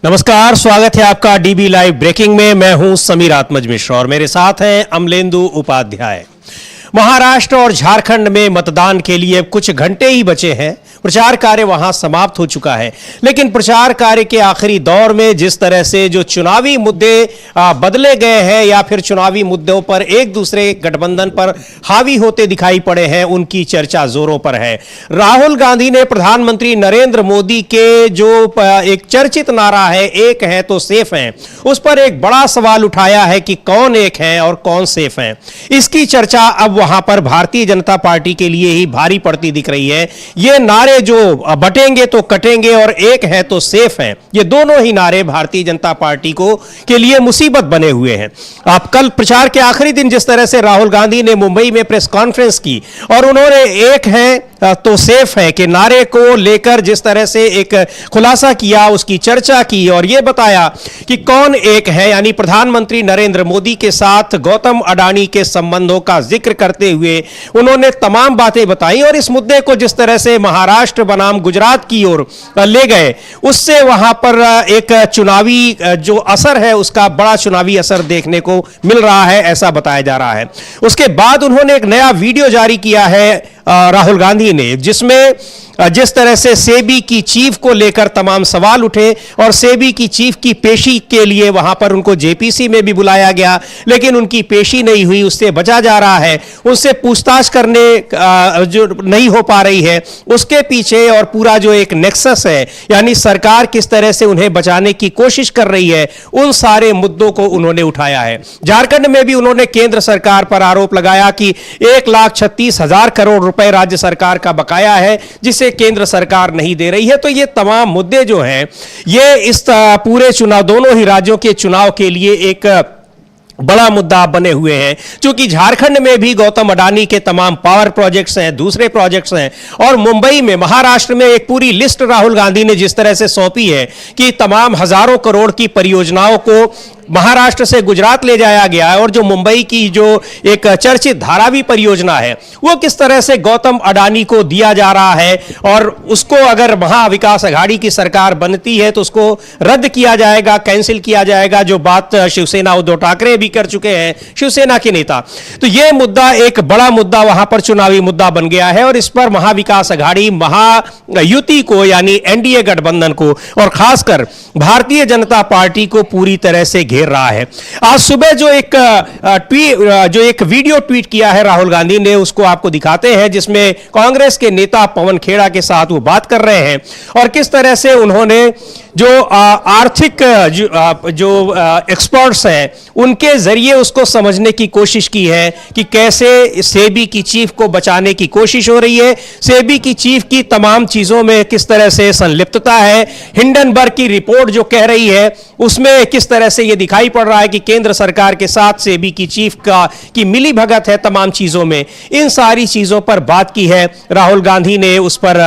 नमस्कार, स्वागत है आपका डीबी लाइव ब्रेकिंग में। मैं हूं समीर आत्मज मिश्रा और मेरे साथ हैं अमलेंदु उपाध्याय। महाराष्ट्र और झारखंड में मतदान के लिए कुछ घंटे ही बचे हैं। प्रचार कार्य वहां समाप्त हो चुका है, लेकिन प्रचार कार्य के आखिरी दौर में जिस तरह से जो चुनावी मुद्दे बदले गए हैं या फिर चुनावी मुद्दों पर एक दूसरे गठबंधन पर हावी होते दिखाई पड़े हैं, उनकी चर्चा जोरों पर है। राहुल गांधी ने प्रधानमंत्री नरेंद्र मोदी के जो एक चर्चित नारा है, एक है तो सेफ है, उस पर एक बड़ा सवाल उठाया है कि कौन एक है और कौन सेफ है। इसकी चर्चा अब वहां पर भारतीय जनता पार्टी के लिए ही भारी पड़ती दिख रही है। ये नारे जो बटेंगे तो कटेंगे और एक है तो सेफ है, ये दोनों ही नारे भारतीय जनता पार्टी को के लिए मुसीबत बने हुए हैं। आप कल प्रचार के आखिरी दिन जिस तरह से राहुल गांधी ने मुंबई में प्रेस कॉन्फ्रेंस की और उन्होंने एक है तो सेफ है के नारे को लेकर जिस तरह से एक खुलासा किया, उसकी चर्चा की और यह बताया कि कौन एक है, यानी प्रधानमंत्री नरेंद्र मोदी के साथ गौतम अडानी के संबंधों का जिक्र करते हुए उन्होंने तमाम बातें बताई और इस मुद्दे को जिस तरह से महाराष्ट्र बनाम गुजरात की ओर ले गए, उससे वहां पर एक चुनावी जो असर है, उसका बड़ा चुनावी असर देखने को मिल रहा है, ऐसा बताया जा रहा है। उसके बाद उन्होंने एक नया वीडियो जारी किया है राहुल गांधी ने, जिसमें जिस तरह से सेबी की चीफ को लेकर तमाम सवाल उठे और सेबी की चीफ की पेशी के लिए वहां पर उनको जेपीसी में भी बुलाया गया, लेकिन उनकी पेशी नहीं हुई, उससे बचा जा रहा है। उनसे पूछताछ करने जो नहीं हो पा रही है, उसके पीछे और पूरा जो एक नेक्सस है, यानी सरकार किस तरह से उन्हें बचाने की कोशिश कर रही है, उन सारे मुद्दों को उन्होंने उठाया है। झारखंड में भी उन्होंने केंद्र सरकार पर आरोप लगाया कि 1,36,000 करोड़ रुपए राज्य सरकार का बकाया है, जिसे केंद्र सरकार नहीं दे रही है। तो ये तमाम मुद्दे जो हैं, ये इस पूरे चुनाव, दोनों ही राज्यों के चुनाव के लिए एक बड़ा मुद्दा बने हुए हैं। क्योंकि झारखंड में भी गौतम अडानी के तमाम पावर प्रोजेक्ट्स हैं, दूसरे प्रोजेक्ट्स हैं, और मुंबई में, महाराष्ट्र में एक पूरी लिस्ट राहुल गांधी ने जिस तरह से सौंपी है कि तमाम हजारों करोड़ की परियोजनाओं को महाराष्ट्र से गुजरात ले जाया गया है और जो मुंबई की जो एक चर्चित धारावी परियोजना है, वो किस तरह से गौतम अडानी को दिया जा रहा है और उसको अगर महाविकास आघाड़ी की सरकार बनती है तो उसको रद्द किया जाएगा, कैंसिल किया जाएगा, जो बात शिवसेना उद्धव ठाकरे भी कर चुके हैं, शिवसेना के नेता। तो यह मुद्दा एक बड़ा मुद्दा वहां पर चुनावी मुद्दा बन गया है और इस पर महाविकास आघाड़ी महायुति को, यानी एनडीए गठबंधन को और खासकर भारतीय जनता पार्टी को पूरी तरह से घेर रहा है। आज सुबह जो एक वीडियो ट्वीट किया है राहुल गांधी ने, उसको आपको दिखाते हैं, जिसमें कांग्रेस के नेता पवन खेड़ा के साथ वो बात कर रहे हैं और किस तरह से उन्होंने जो आर्थिक जो एक्सपर्ट्स हैं, उनके जरिए उसको समझने की कोशिश की है कि कैसे सेबी की चीफ को बचाने की कोशिश हो रही है, सेबी की चीफ की तमाम चीजों में किस तरह से संलिप्तता है, हिंडनबर्ग की रिपोर्ट जो कह रही है उसमें किस तरह से यह दिखाई पड़ रहा है कि केंद्र सरकार के साथ सेबी की चीफ की मिली भगत है तमाम चीजों में। इन सारी चीजों पर बात की है राहुल गांधी ने उस पर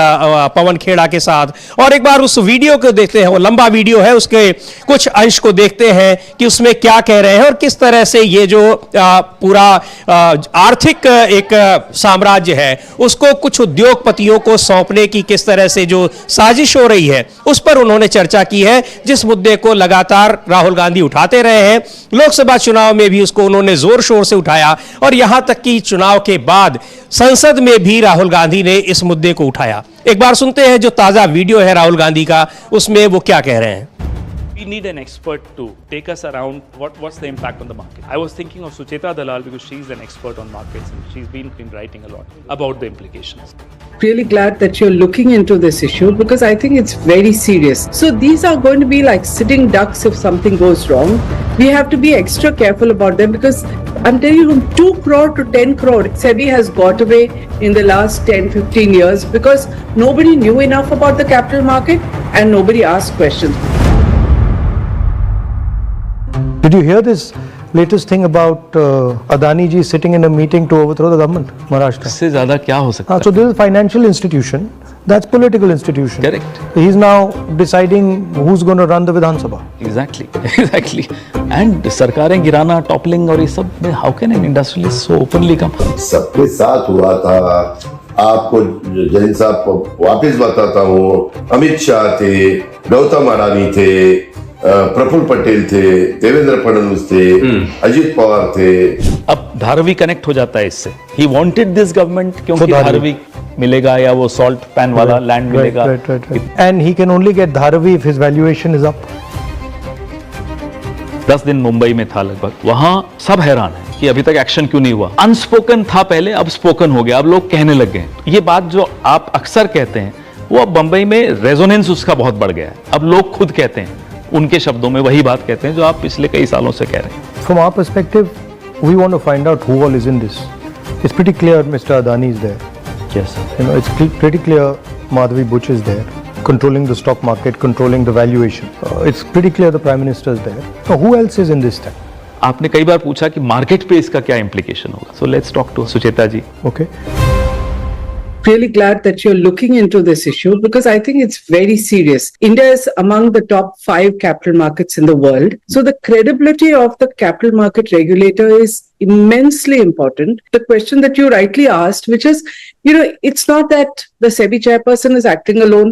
पवन खेड़ा के साथ। और एक बार उस वीडियो को देखते हैं, वो लंबा वीडियो है, उसके कुछ अंश को देखते हैं कि उसमें क्या कह रहे हैं और किस तरह से ये जो पूरा आर्थिक एक साम्राज्य है, उसको कुछ उद्योगपतियों को सौंपने की किस तरह से जो साजिश हो रही है, उस पर उन्होंने चर्चा की है, जिस मुद्दे को लगातार राहुल गांधी उठाते रहे हैं। लोकसभा चुनाव में भी उसको उन्होंने जोर शोर से उठाया और यहां तक कि चुनाव के बाद संसद में भी राहुल गांधी ने इस मुद्दे को उठाया। एक बार सुनते हैं जो ताजा वीडियो है राहुल गांधी का, उसमें वो क्या कह रहे हैं। We need an expert to take us around what's the impact on the market. I was thinking of Sucheta Dalal because she's an expert on markets and she's been writing a lot about the implications. Really glad that you're looking into this issue because I think it's very serious. So these are going to be like sitting ducks if something goes wrong. We have to be extra careful about them because I'm telling you, from 2 crore to 10 crore, SEBI has got away in the last 10-15 years because nobody knew enough about the capital market and nobody asked questions. Did you hear this latest thing about Adani ji sitting in a meeting to overthrow the government, Maharashtra? इससे ज़्यादा क्या हो सकता है? So this is a financial institution, that's political institution. Correct. He's now deciding who's going to run the Vidhan Sabha. Exactly. And सरकारें गिराना, toppling और ये सब में how can an industrialist so openly come? सबके साथ हुआ था। आपको जैन साहब को वापस बताता हूँ, अमित शाह थे, गौतम अडानी थे, प्रफुल्ल पटेल थे, देवेंद्र फडणवीस थे, अजित पवार थे। अब धारावी कनेक्ट हो जाता है इससे। ही वांटेड दिस गवर्नमेंट क्योंकि For Dharavi. धारावी मिलेगा या वो सॉल्ट पैन वाला लैंड मिलेगा। Right. And he can only get Dharavi if his valuation is up. 10 दिन मुंबई में था लगभग, वहां सब हैरान है कि अभी तक एक्शन क्यों नहीं हुआ। अनस्पोकन था पहले, अब स्पोकन हो गया, अब लोग कहने लग गए। ये बात जो आप अक्सर कहते हैं वो अब बंबई में रेजोनेंस उसका बहुत बढ़ गया है। अब लोग खुद कहते हैं, उनके शब्दों में वही बात कहते हैं जो आप पिछले कई सालों से कह रहे हैं। From our perspective, we want to find out who all is in this. It's pretty clear Mr. Adani is there. Yes, sir. You know, it's pretty clear Madhavi Buch is there, controlling the stock market, controlling the valuation. It's pretty clear the Prime Minister is there. Now, who else is in this thing? आपने कई बार पूछा कि market पे इसका क्या implication होगा। So let's talk to Sucheta ji. Okay. Really glad that you're looking into this issue because I think it's very serious. India is among the top 5 capital markets in the world. So the credibility of the capital market regulator is immensely important. The question that you rightly asked, which is, it's not that the SEBI chairperson is acting alone.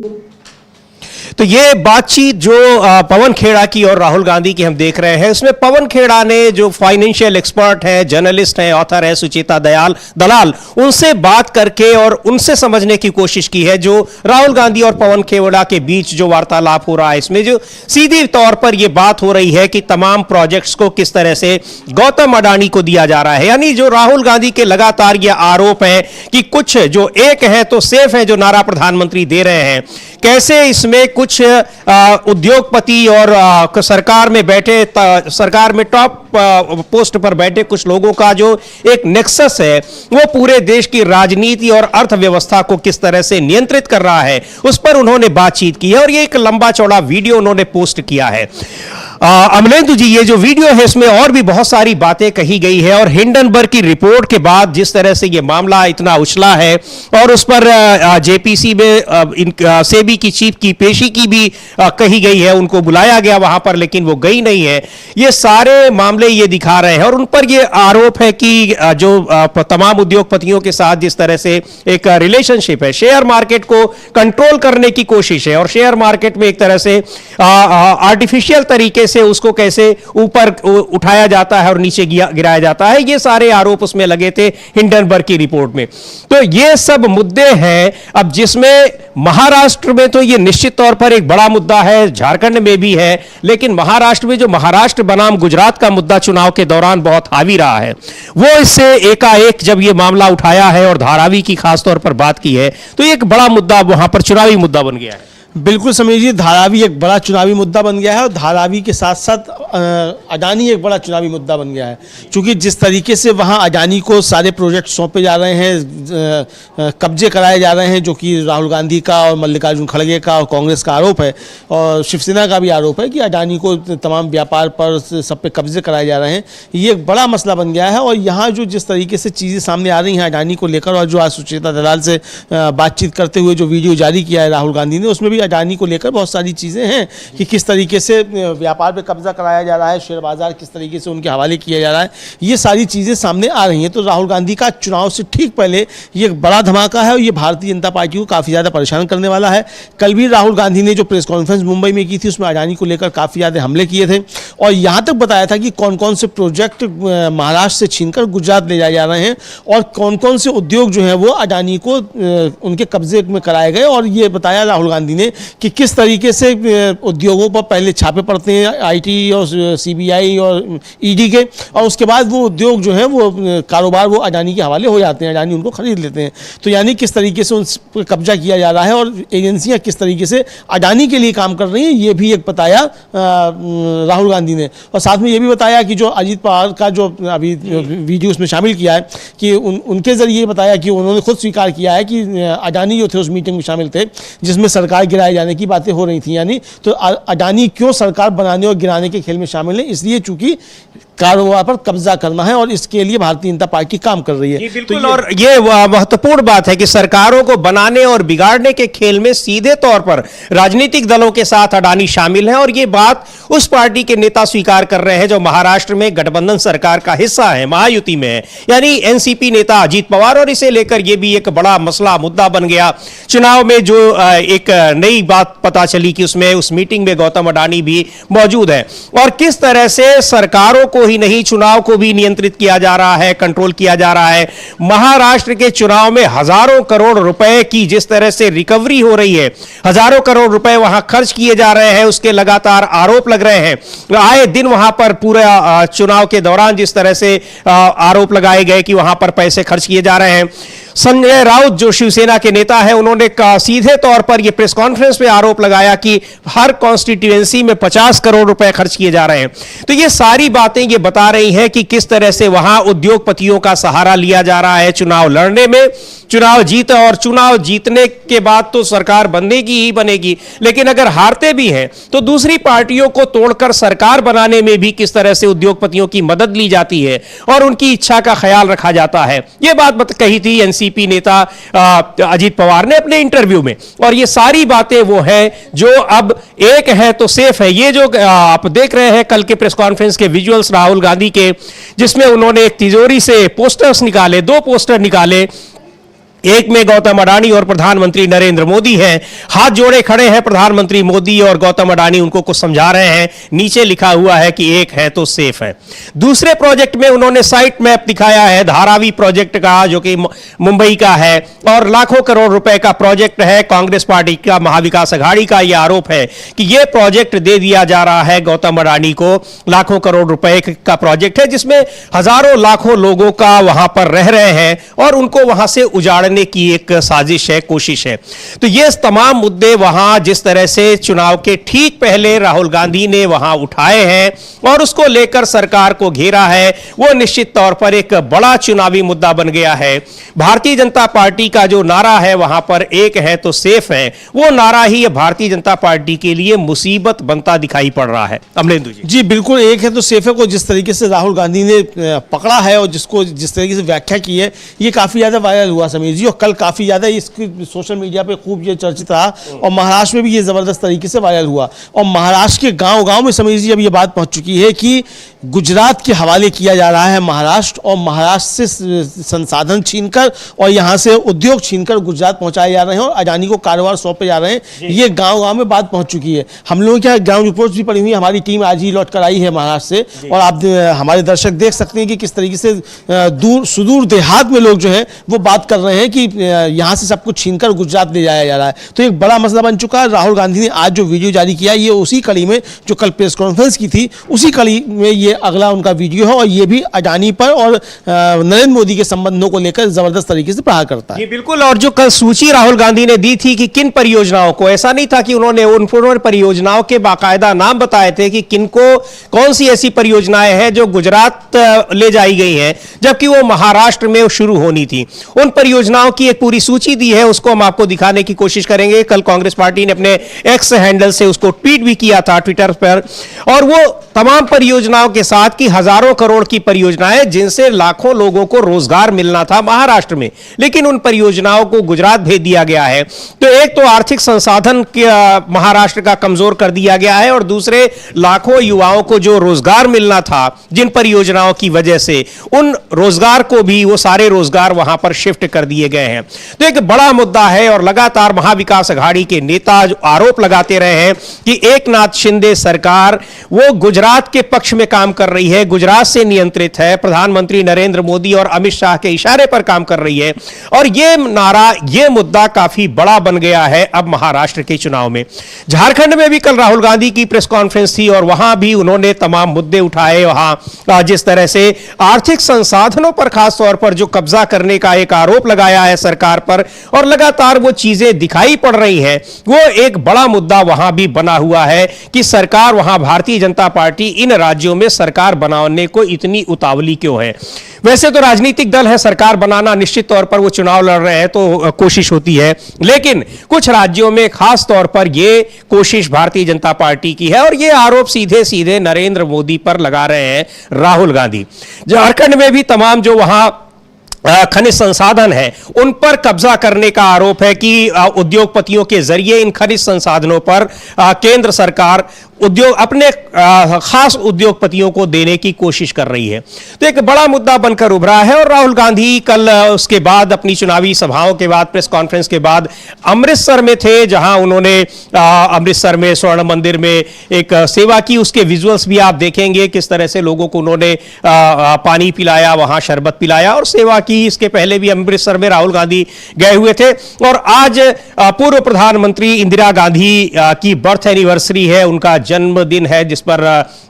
तो ये बातचीत जो पवन खेड़ा की और राहुल गांधी की हम देख रहे हैं, उसमें पवन खेड़ा ने जो फाइनेंशियल एक्सपर्ट है, जर्नलिस्ट है, ऑथर है, सुचेता दलाल, उनसे बात करके और उनसे समझने की कोशिश की है जो राहुल गांधी और पवन खेड़ा के बीच जो वार्तालाप हो रहा है। इसमें जो सीधी तौर पर यह बात हो रही है कि तमाम प्रोजेक्ट्स को किस तरह से गौतम अडानी को दिया जा रहा है। यानी जो राहुल गांधी के लगातार ये आरोप है कि कुछ जो एक है तो सेफ है, जो नारा प्रधानमंत्री दे रहे हैं, कैसे इसमें कुछ उद्योगपति और सरकार में बैठे, सरकार में टॉप पोस्ट पर बैठे कुछ लोगों का जो एक नेक्सस है वो पूरे देश की राजनीति और अर्थव्यवस्था को किस तरह से नियंत्रित कर रहा है, उस पर उन्होंने बातचीत की है और ये एक लंबा चौड़ा वीडियो उन्होंने पोस्ट किया है। अमलेंदु जी, ये जो वीडियो है इसमें और भी बहुत सारी बातें कही गई है और हिंडनबर्ग की रिपोर्ट के बाद जिस तरह से ये मामला इतना उछला है और उस पर जेपीसी में सेबी की चीफ की पेशी की भी कही गई है, उनको बुलाया गया वहां पर लेकिन वो गई नहीं है। ये सारे मामले ये दिखा रहे हैं और उन पर ये आरोप है कि जो तमाम उद्योगपतियों के साथ जिस तरह से एक रिलेशनशिप है, शेयर मार्केट को कंट्रोल करने की कोशिश है और शेयर मार्केट में एक तरह से आर्टिफिशियल तरीके से उसको कैसे ऊपर उठाया जाता है और नीचे गिराया जाता है, ये सारे आरोप उसमें लगे थे हिंडनबर्ग की रिपोर्ट में। तो ये सब मुद्दे हैं अब, जिसमें महाराष्ट्र में तो ये निश्चित तौर पर एक बड़ा मुद्दा है, झारखंड में भी है, लेकिन महाराष्ट्र में जो महाराष्ट्र बनाम गुजरात का मुद्दा चुनाव के दौरान बहुत हावी रहा है, वो इससे एकाएक जब ये मामला उठाया है और धारावी की खासतौर पर बात की है तो एक बड़ा मुद्दा वहां पर चुनावी मुद्दा बन गया है। बिल्कुल समीर जी, धारावी एक बड़ा चुनावी मुद्दा बन गया है और धारावी के साथ साथ अडानी एक बड़ा चुनावी मुद्दा बन गया है, क्योंकि जिस तरीके से वहाँ अडानी को सारे प्रोजेक्ट सौंपे जा रहे हैं, कब्जे कराए जा रहे हैं, जो कि राहुल गांधी का और मल्लिकार्जुन खड़गे का और कांग्रेस का आरोप है और शिवसेना का भी आरोप है कि अडानी को तमाम व्यापार पर सब पे कब्जे कराए जा रहे हैं। ये एक बड़ा मसला बन गया है और यहाँ जो जिस तरीके से चीज़ें सामने आ रही हैं अडानी को लेकर और जो आज सुचेता दलाल से बातचीत करते हुए जो वीडियो जारी किया है राहुल गांधी ने, उसमें भी अडानी को लेकर बहुत सारी चीज़ें हैं कि किस तरीके से व्यापार पे कब्जा कराया जा रहा है, शेयर बाजार किस तरीके से उनके हवाले किया जा रहा है, ये सारी चीज़ें सामने आ रही हैं। तो राहुल गांधी का चुनाव से ठीक पहले ये एक बड़ा धमाका है और ये भारतीय जनता पार्टी को काफ़ी ज़्यादा परेशान करने वाला है। कल भी राहुल गांधी ने जो प्रेस कॉन्फ्रेंस मुंबई में की थी उसमें अडानी को लेकर काफ़ी ज़्यादा हमले किए थे और यहाँ तक बताया था कि कौन कौन से प्रोजेक्ट महाराष्ट्र से छीनकर गुजरात ले जाए जा रहे हैं और कौन कौन से उद्योग जो हैं वो अडानी को उनके कब्जे में कराए गए। और ये बताया राहुल गांधी ने कि किस तरीके से उद्योगों पर पहले छापे पड़ते हैं आईटी और सीबीआई और ईडी के, और उसके बाद वो उद्योग जो हैं वो कारोबार वो अडानी के हवाले हो जाते हैं, अडानी उनको खरीद लेते हैं। तो यानी किस तरीके से उन पर कब्जा किया जा रहा है और एजेंसियां किस तरीके से अडानी के लिए काम कर रही हैं, ये भी एक बताया राहुल गांधी ने। और साथ में ये भी बताया कि जो अजीत पवार का जो अभी वीडियो उसमें शामिल किया है कि उनके जरिए बताया कि उन्होंने खुद स्वीकार किया है कि अडानी जो थे उस मीटिंग में शामिल थे जिसमें सरकार गिराए जाने की बातें हो रही थी। यानी तो अडानी क्यों सरकार बनाने और गिराने के खेल में शामिल है, इसलिए चूंकि कारोबार पर कब्जा करना है और इसके लिए भारतीय जनता पार्टी काम कर रही है। जी, बिल्कुल। और ये महत्वपूर्ण बात है कि सरकारों को बनाने और बिगाड़ने के खेल में सीधे तौर पर राजनीतिक दलों के साथ अडानी शामिल है, और ये बात उस पार्टी के नेता स्वीकार कर रहे हैं जो महाराष्ट्र में गठबंधन सरकार का हिस्सा है, महायुति में है, यानी एनसीपी नेता अजीत पवार। और इसे लेकर यह भी एक बड़ा मसला मुद्दा बन गया। चुनाव में जो एक नई बात पता चली कि उसमें उस मीटिंग में गौतम अडानी भी मौजूद है, और किस तरह से सरकारों को ही नहीं चुनाव को भी नियंत्रित किया जा रहा है, कंट्रोल किया जा रहा है। महाराष्ट्र के चुनाव में हजारों करोड़ रुपए की जिस तरह से रिकवरी हो रही है, हजारों करोड़ रुपए वहां खर्च किए जा रहे हैं, उसके लगातार आरोप लग रहे हैं। आए दिन वहां पर पूरा चुनाव के दौरान जिस तरह से आरोप लगाए गए कि वहां पर पैसे खर्च किए जा रहे हैं। संजय राउत जो शिवसेना के नेता हैं, उन्होंने सीधे तौर पर यह प्रेस कॉन्फ्रेंस में आरोप लगाया कि हर कॉन्स्टिट्यूएंसी में 50 करोड़ रुपए खर्च किए जा रहे हैं। तो ये सारी बातें ये बता रही हैं कि किस तरह से वहां उद्योगपतियों का सहारा लिया जा रहा है चुनाव लड़ने में। चुनाव जीत, और चुनाव जीतने के बाद तो सरकार बनेगी ही बनेगी, लेकिन अगर हारते भी हैं तो दूसरी पार्टियों को तोड़कर सरकार बनाने में भी किस तरह से उद्योगपतियों की मदद ली जाती है और उनकी इच्छा का ख्याल रखा जाता है। यह बात कही थी एनसीपी नेता अजीत पवार ने अपने इंटरव्यू में, और ये सारी बातें वो हैं जो अब एक है तो सेफ है। ये जो आप देख रहे हैं कल के प्रेस कॉन्फ्रेंस के विजुअल्स राहुल गांधी के, जिसमें उन्होंने एक तिजोरी से पोस्टर्स निकाले, 2 पोस्टर निकाले। एक में गौतम अडानी और प्रधानमंत्री नरेंद्र मोदी हैं, हाथ जोड़े खड़े हैं प्रधानमंत्री मोदी, और गौतम अडानी उनको कुछ समझा रहे हैं। नीचे लिखा हुआ है कि एक है तो सेफ है। दूसरे प्रोजेक्ट में उन्होंने साइट मैप दिखाया है धारावी प्रोजेक्ट का, जो कि मुंबई का है और लाखों करोड़ रुपए का प्रोजेक्ट है। कांग्रेस पार्टी का, महाविकास अघाड़ी का यह आरोप है कि यह प्रोजेक्ट दे दिया जा रहा है गौतम अडानी को, लाखों करोड़ रुपए का प्रोजेक्ट है, जिसमें हजारों लाखों लोगों का वहां पर रह रहे हैं और उनको वहां से उजाड़ने की एक साजिश है, कोशिश है। तो ये तमाम मुद्दे वहां जिस तरह से चुनाव के ठीक पहले राहुल गांधी ने वहां उठाए हैं और उसको लेकर सरकार को घेरा है, वो निश्चित तौर पर एक बड़ा चुनावी मुद्दा बन गया है। भारतीय जनता पार्टी का जो नारा है वहां पर एक है तो सेफ है, वो नारा ही भारतीय जनता पार्टी के लिए मुसीबत बनता दिखाई पड़ रहा है। अमलेंदु जी। जी बिल्कुल, एक है तो सेफ है को जिस तरीके से राहुल गांधी ने पकड़ा है और जिसको जिस तरीके से व्याख्या की है, ये काफी ज्यादा वायरल हुआ समीर जी, और कल काफी ज्यादा इसकी सोशल मीडिया पे खूब ये चर्चित रहा, और महाराष्ट्र में भी ये जबरदस्त तरीके से वायरल हुआ। और महाराष्ट्र के गांव-गांव में समीर जी अब ये बात पहुंच चुकी है कि गुजरात के हवाले किया जा रहा है महाराष्ट्र, और महाराष्ट्र से संसाधन छीनकर और यहाँ से उद्योग छीनकर गुजरात पहुंचाए जा रहे हैं और अडानी को कारोबार सौंपे जा रहे हैं। ये गांव-गांव में बात पहुंच चुकी है। हम लोगों के ग्राउंड रिपोर्ट्स भी पड़ी हुई, हमारी टीम आज ही लौट कर आई है महाराष्ट्र से, और आप हमारे दर्शक देख सकते हैं कि किस तरीके से दूर सुदूर देहात में लोग जो है वो बात कर रहे हैं कि यहाँ से सब कुछ छीनकर गुजरात ले जाया जा रहा है। तो एक बड़ा मसला बन चुका है। राहुल गांधी ने आज जो वीडियो जारी किया, ये उसी कड़ी में जो कल प्रेस कॉन्फ्रेंस की थी, उसी कड़ी में ये अगला उनका वीडियो है, और ये भी अडानी पर और नरेंद्र मोदी के संबंधों को लेकर जबरदस्त तरीके से प्रहार करता है। जी बिल्कुल। और जो कल सूची राहुल गांधी ने दी थी कि किन परियोजनाओं को, ऐसा नहीं था कि उन्होंने उन परियोजनाओं के बाकायदा नाम बताए थे कि किनको कौन सी ऐसी परियोजनाएं हैं जो गुजरात ले जाई गई हैं, जबकि वो महाराष्ट्र में शुरू होनी थी। उन परियोजनाओं की एक पूरी सूची दी है, उसको हम आपको दिखाने की कोशिश करेंगे। कल कांग्रेस पार्टी ने अपने एक्स हैंडल से उसको ट्वीट भी किया था ट्विटर पर, और वो तमाम परियोजनाओं के साथ की हजारों करोड़ की परियोजनाएं जिनसे लाखों लोगों को रोजगार मिलना था महाराष्ट्र में, लेकिन उन परियोजनाओं को गुजरात भेज दिया गया है। तो एक तो आर्थिक संसाधन महाराष्ट्र का कमजोर कर दिया गया है, और दूसरे लाखों युवाओं को जो रोजगार मिलना था जिन परियोजनाओं की वजह से, उन रोजगार को भी वो सारे रोजगार वहां पर शिफ्ट कर दिए गए हैं। तो एक बड़ा मुद्दा है, और लगातार महाविकास अघाड़ी के नेता जो आरोप लगाते रहे हैं कि एकनाथ शिंदे सरकार वो गुजरात के पक्ष में काम कर रही है, गुजरात से नियंत्रित है, प्रधानमंत्री नरेंद्र मोदी और अमित शाह के इशारे पर काम कर रही है। और ये नारा, ये मुद्दा काफी बड़ा बन गया है अब महाराष्ट्र के चुनाव में। झारखंड में भी कल राहुल गांधी की प्रेस कॉन्फ्रेंस थी, और वहां भी उन्होंने तमाम मुद्दे उठाए। वहां जिस तरह से आर्थिक संसाधनों पर खासतौर पर जो कब्जा करने का एक आरोप लगाया लगाया है सरकार पर और लगातार वो चीजें दिखाई पड़ रही हैं, वो एक बड़ा मुद्दा वहां भी बना हुआ है कि सरकार वहां भारतीय जनता पार्टी इन राज्यों में सरकार बनाने को इतनी उतावली क्यों है। वैसे तो राजनीतिक दल है, सरकार बनाना निश्चित तौर पर वो चुनाव लड़ रहे हैं तो कोशिश होती है, लेकिन कुछ राज्यों में खास तौर पर ये कोशिश भारतीय जनता पार्टी की है और ये आरोप सीधे सीधे नरेंद्र मोदी पर लगा रहे हैं राहुल गांधी। झारखंड में भी तमाम जो वहां खनिज संसाधन है उन पर कब्जा करने का आरोप है कि उद्योगपतियों के जरिए इन खनिज संसाधनों पर केंद्र सरकार अपने खास उद्योगपतियों को देने की कोशिश कर रही है। तो एक बड़ा मुद्दा बनकर उभरा है और राहुल गांधी कल उसके बाद अपनी चुनावी सभाओं के बाद प्रेस कॉन्फ्रेंस के बाद अमृतसर में थे, जहां उन्होंने अमृतसर में स्वर्ण मंदिर में एक सेवा की। उसके विजुअल्स भी आप देखेंगे किस तरह से लोगों को उन्होंने पानी पिलाया, वहां शरबत पिलाया और सेवा की। इसके पहले भी अमृतसर में राहुल गांधी गए हुए थे और आज पूर्व प्रधानमंत्री इंदिरा गांधी की बर्थ एनिवर्सरी है, उनका जन्मदिन है, जिस पर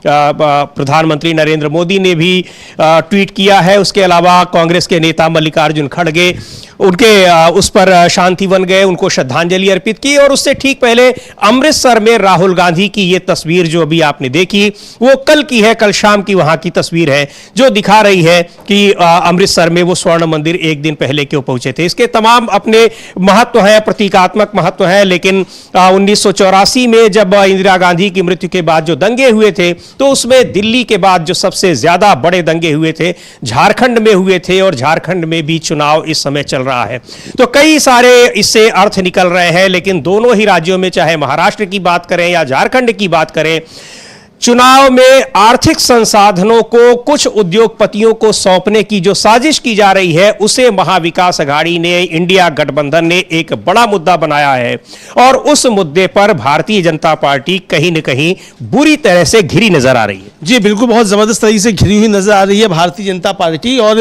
प्रधानमंत्री नरेंद्र मोदी ने भी ट्वीट किया है। उसके अलावा कांग्रेस के नेता मल्लिकार्जुन खड़गे उनके उस पर शांतिवन गए, उनको श्रद्धांजलि अर्पित की और उससे ठीक पहले अमृतसर में राहुल गांधी की ये तस्वीर जो अभी आपने देखी वो कल की है, कल शाम की वहां की तस्वीर है जो दिखा रही है कि अमृतसर में वो स्वर्ण मंदिर एक दिन पहले क्यों पहुंचे थे। इसके तमाम अपने महत्व हैं, प्रतीकात्मक महत्व है, लेकिन 1984 में जब इंदिरा गांधी की मृत्यु के बाद जो दंगे हुए थे तो उसमें दिल्ली के बाद जो सबसे ज्यादा बड़े दंगे हुए थे झारखंड में हुए थे और झारखंड में भी चुनाव इस समय चल रहा है। तो कई सारे इससे अर्थ निकल रहे हैं, लेकिन दोनों ही राज्यों में चाहे महाराष्ट्र की बात करें या झारखंड की बात करें, चुनाव में आर्थिक संसाधनों को कुछ उद्योगपतियों को सौंपने की जो साजिश की जा रही है उसे महाविकास अघाड़ी ने, इंडिया गठबंधन ने एक बड़ा मुद्दा बनाया है और उस मुद्दे पर भारतीय जनता पार्टी कहीं न कहीं बुरी तरह से घिरी नजर आ रही है। जी बिल्कुल, बहुत ज़बरदस्त तरीके से घिरी हुई नज़र आ रही है भारतीय जनता पार्टी। और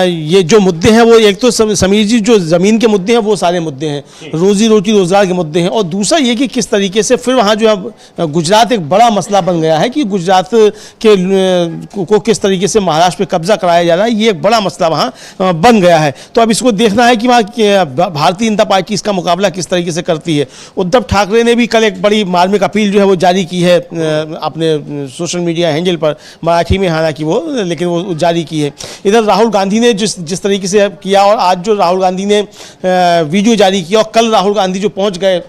ये जो मुद्दे हैं वो एक तो समीर जी जो ज़मीन के मुद्दे हैं वो सारे मुद्दे हैं, रोजी रोटी रोजगार के मुद्दे हैं, और दूसरा ये कि किस तरीके से फिर वहाँ जो है गुजरात एक बड़ा मसला बन गया है कि गुजरात के को किस तरीके से महाराष्ट्र पे कब्जा कराया जा रहा है, ये एक बड़ा मसला वहाँ बन गया है। तो अब इसको देखना है कि वहाँ भारतीय जनता पार्टी इसका मुकाबला किस तरीके से करती है। उद्धव ठाकरे ने भी कल एक बड़ी मार्मिक अपील जो है वो जारी की है अपने सोशल मीडिया हैंडल पर, मराठी में हालांकि वो, लेकिन वो जारी की है। इधर राहुल गांधी ने जिस तरीके से किया और आज जो राहुल गांधी ने वीडियो जारी किया और कल राहुल गांधी जो पहुँच गए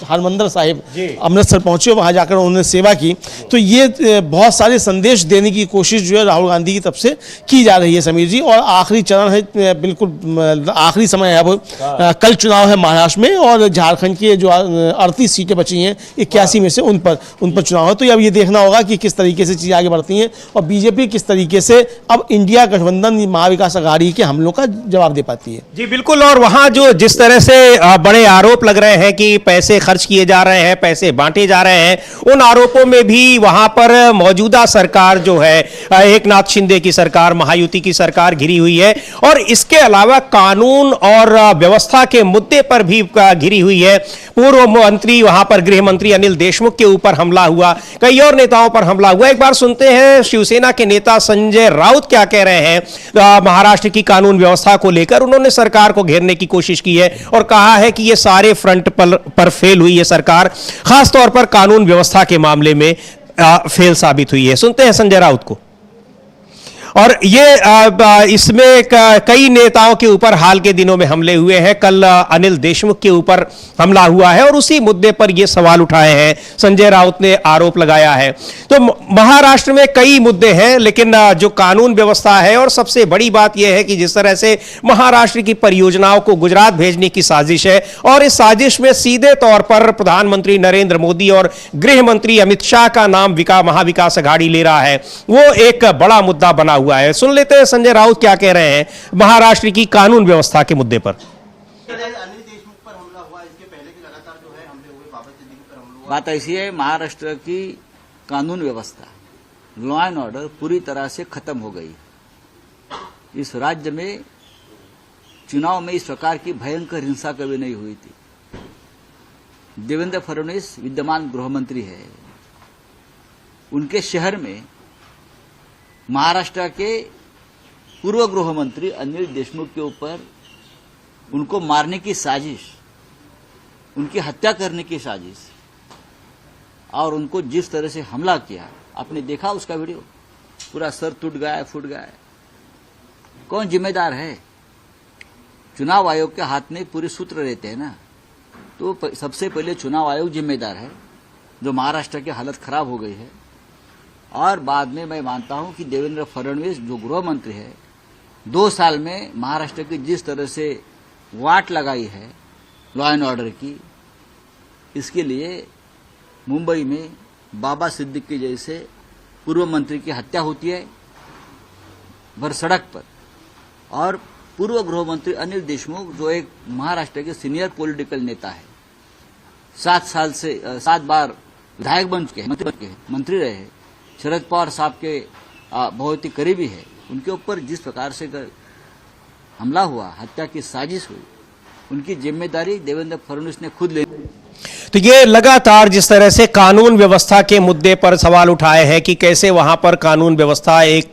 हरमंदिर साहिब अमृतसर पहुँचे, वहाँ जाकर उन्होंने सेवा की, तो ये बहुत सारे संदेश देने की कोशिश जो है राहुल गांधी की तरफ से की जा रही है समीर जी। और आखिरी चरण है, बिल्कुल आखिरी समय है अब, कल चुनाव है महाराष्ट्र में और झारखंड की जो 38 सीटें बची हैं 81 में से उन पर चुनाव है। तो अब ये देखना होगा कि किस तरीके से चीज़ें आगे बढ़ती हैं और बीजेपी किस तरीके से अब इंडिया गठबंधन महाविकास अघाड़ी के हमलों का जवाब दे पाती है। जी बिल्कुल, और वहां जो जिस तरह से बड़े आरोप लग रहे हैं कि पैसे खर्च किए जा रहे हैं, पैसे बांटे जा रहे हैं, उन आरोपों में भी वहां पर मौजूदा सरकार जो है एकनाथ शिंदे की सरकार, महायुति की सरकार घिरी हुई है और इसके अलावा कानून और व्यवस्था के मुद्दे पर भी घिरी हुई है। पूर्व मंत्री वहां पर गृह मंत्री अनिल देशमुख के ऊपर हमला हुआ, कई और नेताओं पर हमला हुआ। एक बार सुनते हैं शिवसेना के नेता संजय राउत क्या कह रहे हैं महाराष्ट्र की कानून व्यवस्था को लेकर। उन्होंने सरकार को घेरने की कोशिश की है और कहा है कि यह सारे फ्रंट पर फेल हुई है सरकार, खासतौर पर कानून व्यवस्था के मामले में फेल साबित हुई है। सुनते हैं संजय राउत को। और ये इसमें कई नेताओं के ऊपर हाल के दिनों में हमले हुए हैं। कल अनिल देशमुख के ऊपर हमला हुआ है और उसी मुद्दे पर ये सवाल उठाए हैं, संजय राउत ने आरोप लगाया है। तो महाराष्ट्र में कई मुद्दे हैं, लेकिन जो कानून व्यवस्था है और सबसे बड़ी बात यह है कि जिस तरह से महाराष्ट्र की परियोजनाओं को गुजरात भेजने की साजिश है और इस साजिश में सीधे तौर पर प्रधानमंत्री नरेंद्र मोदी और गृह मंत्री अमित शाह का नाम महाविकास अघाड़ी ले रहा है, वो एक बड़ा मुद्दा बना हुआ है। सुन लेते हैं संजय राउत क्या कह रहे हैं महाराष्ट्र की कानून व्यवस्था के मुद्दे पर। बात ऐसी है, महाराष्ट्र की कानून व्यवस्था, लॉ एंड ऑर्डर पूरी तरह से खत्म हो गई। इस राज्य में चुनाव में इस प्रकार की भयंकर हिंसा कभी नहीं हुई थी। देवेंद्र फडणवीस विद्यमान गृह मंत्री है, उनके शहर में महाराष्ट्र के पूर्व गृह मंत्री अनिल देशमुख के ऊपर उनको मारने की साजिश, उनकी हत्या करने की साजिश और उनको जिस तरह से हमला किया, आपने देखा उसका वीडियो, पूरा सर टूट गया है, फूट गया है। कौन जिम्मेदार है? चुनाव आयोग के हाथ में पूरे सूत्र रहते हैं ना, तो सबसे पहले चुनाव आयोग जिम्मेदार है, जो महाराष्ट्र की हालत खराब हो गई है। और बाद में मैं मानता हूं कि देवेंद्र फडणवीस जो गृह मंत्री है, 2 साल में महाराष्ट्र की जिस तरह से वाट लगाई है लॉ एंड ऑर्डर की, इसके लिए मुंबई में बाबा सिद्दीकी जैसे पूर्व मंत्री की हत्या होती है भर सड़क पर, और पूर्व गृह मंत्री अनिल देशमुख जो एक महाराष्ट्र के सीनियर पॉलिटिकल नेता है, 7 बार विधायक बन चुके हैं, मंत्री रहे हैं, शरद पवार साहब के बहुत ही करीबी है, उनके ऊपर जिस प्रकार से हमला हुआ, हत्या की साजिश हुई, उनकी जिम्मेदारी देवेंद्र फडणवीस ने खुद ले। तो ये लगातार जिस तरह से कानून व्यवस्था के मुद्दे पर सवाल उठाए हैं कि कैसे वहां पर कानून व्यवस्था एक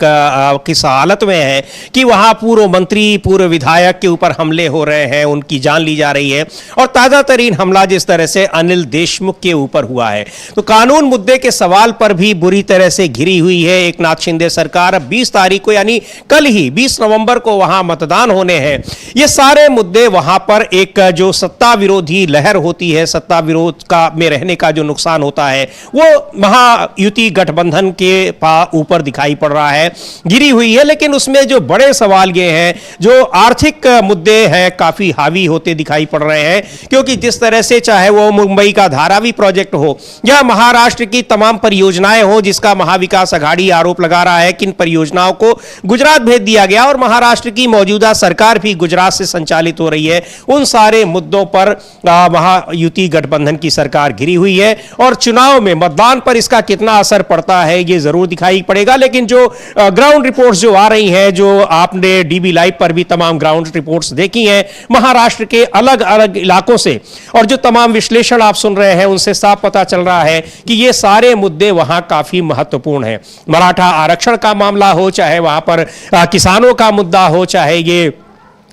किस हालत में है कि वहां पूर्व मंत्री, पूर्व विधायक के ऊपर हमले हो रहे हैं, उनकी जान ली जा रही है, और ताजा तरीन हमला जिस तरह से अनिल देशमुख के ऊपर हुआ है, तो कानून मुद्दे के सवाल पर भी बुरी तरह से घिरी हुई है एकनाथ शिंदे सरकार। 20 तारीख को यानी कल ही 20 नवंबर को वहां मतदान होने हैं। ये सारे मुद्दे वहां पर एक जो सत्ता विरोधी लहर होती है, सत्ता विरोध का में रहने का जो नुकसान होता है, वो महायुति गठबंधन के ऊपर दिखाई पड़ रहा है, गिरी हुई है। लेकिन उसमें जो बड़े सवाल ये हैं, जो आर्थिक मुद्दे हैं, काफी हावी होते दिखाई पड़ रहे हैं, क्योंकि जिस तरह से चाहे वो मुंबई का धारावी प्रोजेक्ट हो या महाराष्ट्र की तमाम परियोजनाएं हो, जिसका महाविकास अघाड़ी आरोप लगा रहा है कि इन परियोजनाओं को गुजरात भेज दिया गया और महाराष्ट्र की मौजूदा सरकार भी गुजरात से संचालित हो रही है, उन सारे मुद्दों पर महायुति गठबंधन की सरकार घिरी हुई है। और चुनाव में मतदान पर इसका कितना असर पड़ता है ये जरूर दिखाई पड़ेगा। लेकिन जो ग्राउंड रिपोर्ट्स जो आ रही हैं, जो आपने डीबी लाइव पर भी तमाम ग्राउंड रिपोर्ट्स देखी हैं महाराष्ट्र के अलग अलग इलाकों से, और जो तमाम विश्लेषण आप सुन रहे हैं, उनसे साफ पता चल रहा है कि ये सारे मुद्दे वहां काफी महत्वपूर्ण हैं। मराठा आरक्षण का मामला हो, चाहे वहां पर किसानों का मुद्दा हो, चाहे ये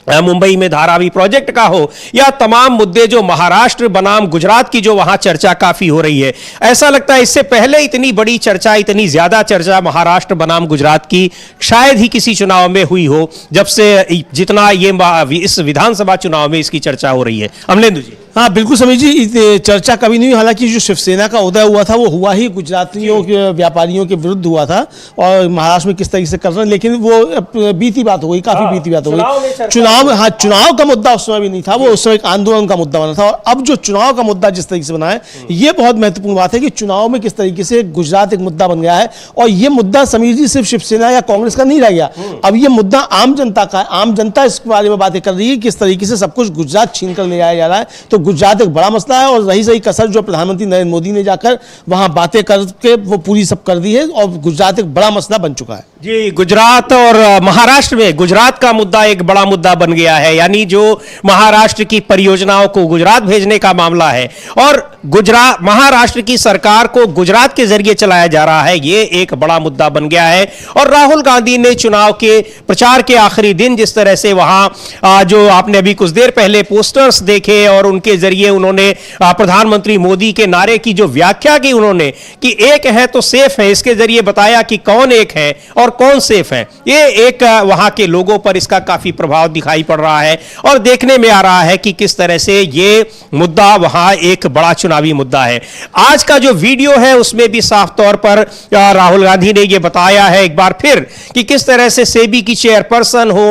मुंबई में धारावी प्रोजेक्ट का हो, या तमाम मुद्दे जो महाराष्ट्र बनाम गुजरात की जो वहां चर्चा काफी हो रही है। ऐसा लगता है इससे पहले इतनी बड़ी चर्चा, इतनी ज्यादा चर्चा महाराष्ट्र बनाम गुजरात की शायद ही किसी चुनाव में हुई हो, जब से जितना ये इस विधानसभा चुनाव में इसकी चर्चा हो रही है। अमलेंदु जी। हाँ बिल्कुल समीर जी, चर्चा कभी नहीं हुई। हालांकि जो शिवसेना का उदय हुआ था वो हुआ ही गुजरातियों के व्यापारियों के विरुद्ध हुआ था, और महाराष्ट्र में किस तरीके से कर रहे हैं, लेकिन वो बीती बात हो गई, काफी बीती बात हो गई। चुनाव का मुद्दा उस समय भी नहीं था, वो उस समय एक आंदोलन का मुद्दा बना था। और अब जो चुनाव का मुद्दा जिस तरीके से बना है, ये बहुत महत्वपूर्ण बात है कि चुनाव में किस तरीके से गुजरात एक मुद्दा बन गया है। और ये मुद्दा समीर जी सिर्फ शिवसेना या कांग्रेस का नहीं रह गया, अब ये मुद्दा आम जनता का है। आम जनता इस बारे में बातें कर रही है, किस तरीके से सब कुछ गुजरात छीन कर ले आया जा रहा है। तो गुजरात एक बड़ा मसला है, और रही सही कसर जो प्रधानमंत्री नरेंद्र मोदी ने जाकर वहां बातें करके वो पूरी सब कर दी है, और गुजरात एक बड़ा मसला बन चुका है। जी, गुजरात और महाराष्ट्र में गुजरात का मुद्दा एक बड़ा मुद्दा बन गया है, यानी जो महाराष्ट्र की परियोजनाओं को गुजरात भेजने का मामला है, और गुजरात महाराष्ट्र की सरकार को गुजरात के जरिए चलाया जा रहा है, ये एक बड़ा मुद्दा बन गया है। और राहुल गांधी ने चुनाव के प्रचार के आखिरी दिन जिस तरह से वहां जो आपने अभी कुछ देर पहले पोस्टर्स देखे, और उनके जरिए उन्होंने प्रधानमंत्री मोदी के नारे की जो व्याख्या की उन्होंने, कि एक है तो सेफ है, इसके जरिए बताया कि कौन एक है और कौन सेफ है। ये एक वहां के लोगों पर इसका काफी प्रभाव दिखाई पड़ रहा है, और देखने में आ रहा है कि किस तरह से ये मुद्दा वहां एक बड़ा चुनावी मुद्दा है। आज का जो वीडियो है उसमें भी साफ तौर पर राहुल गांधी ने यह बताया है एक बार फिर कि किस तरह से सेबी की चेयरपर्सन हो,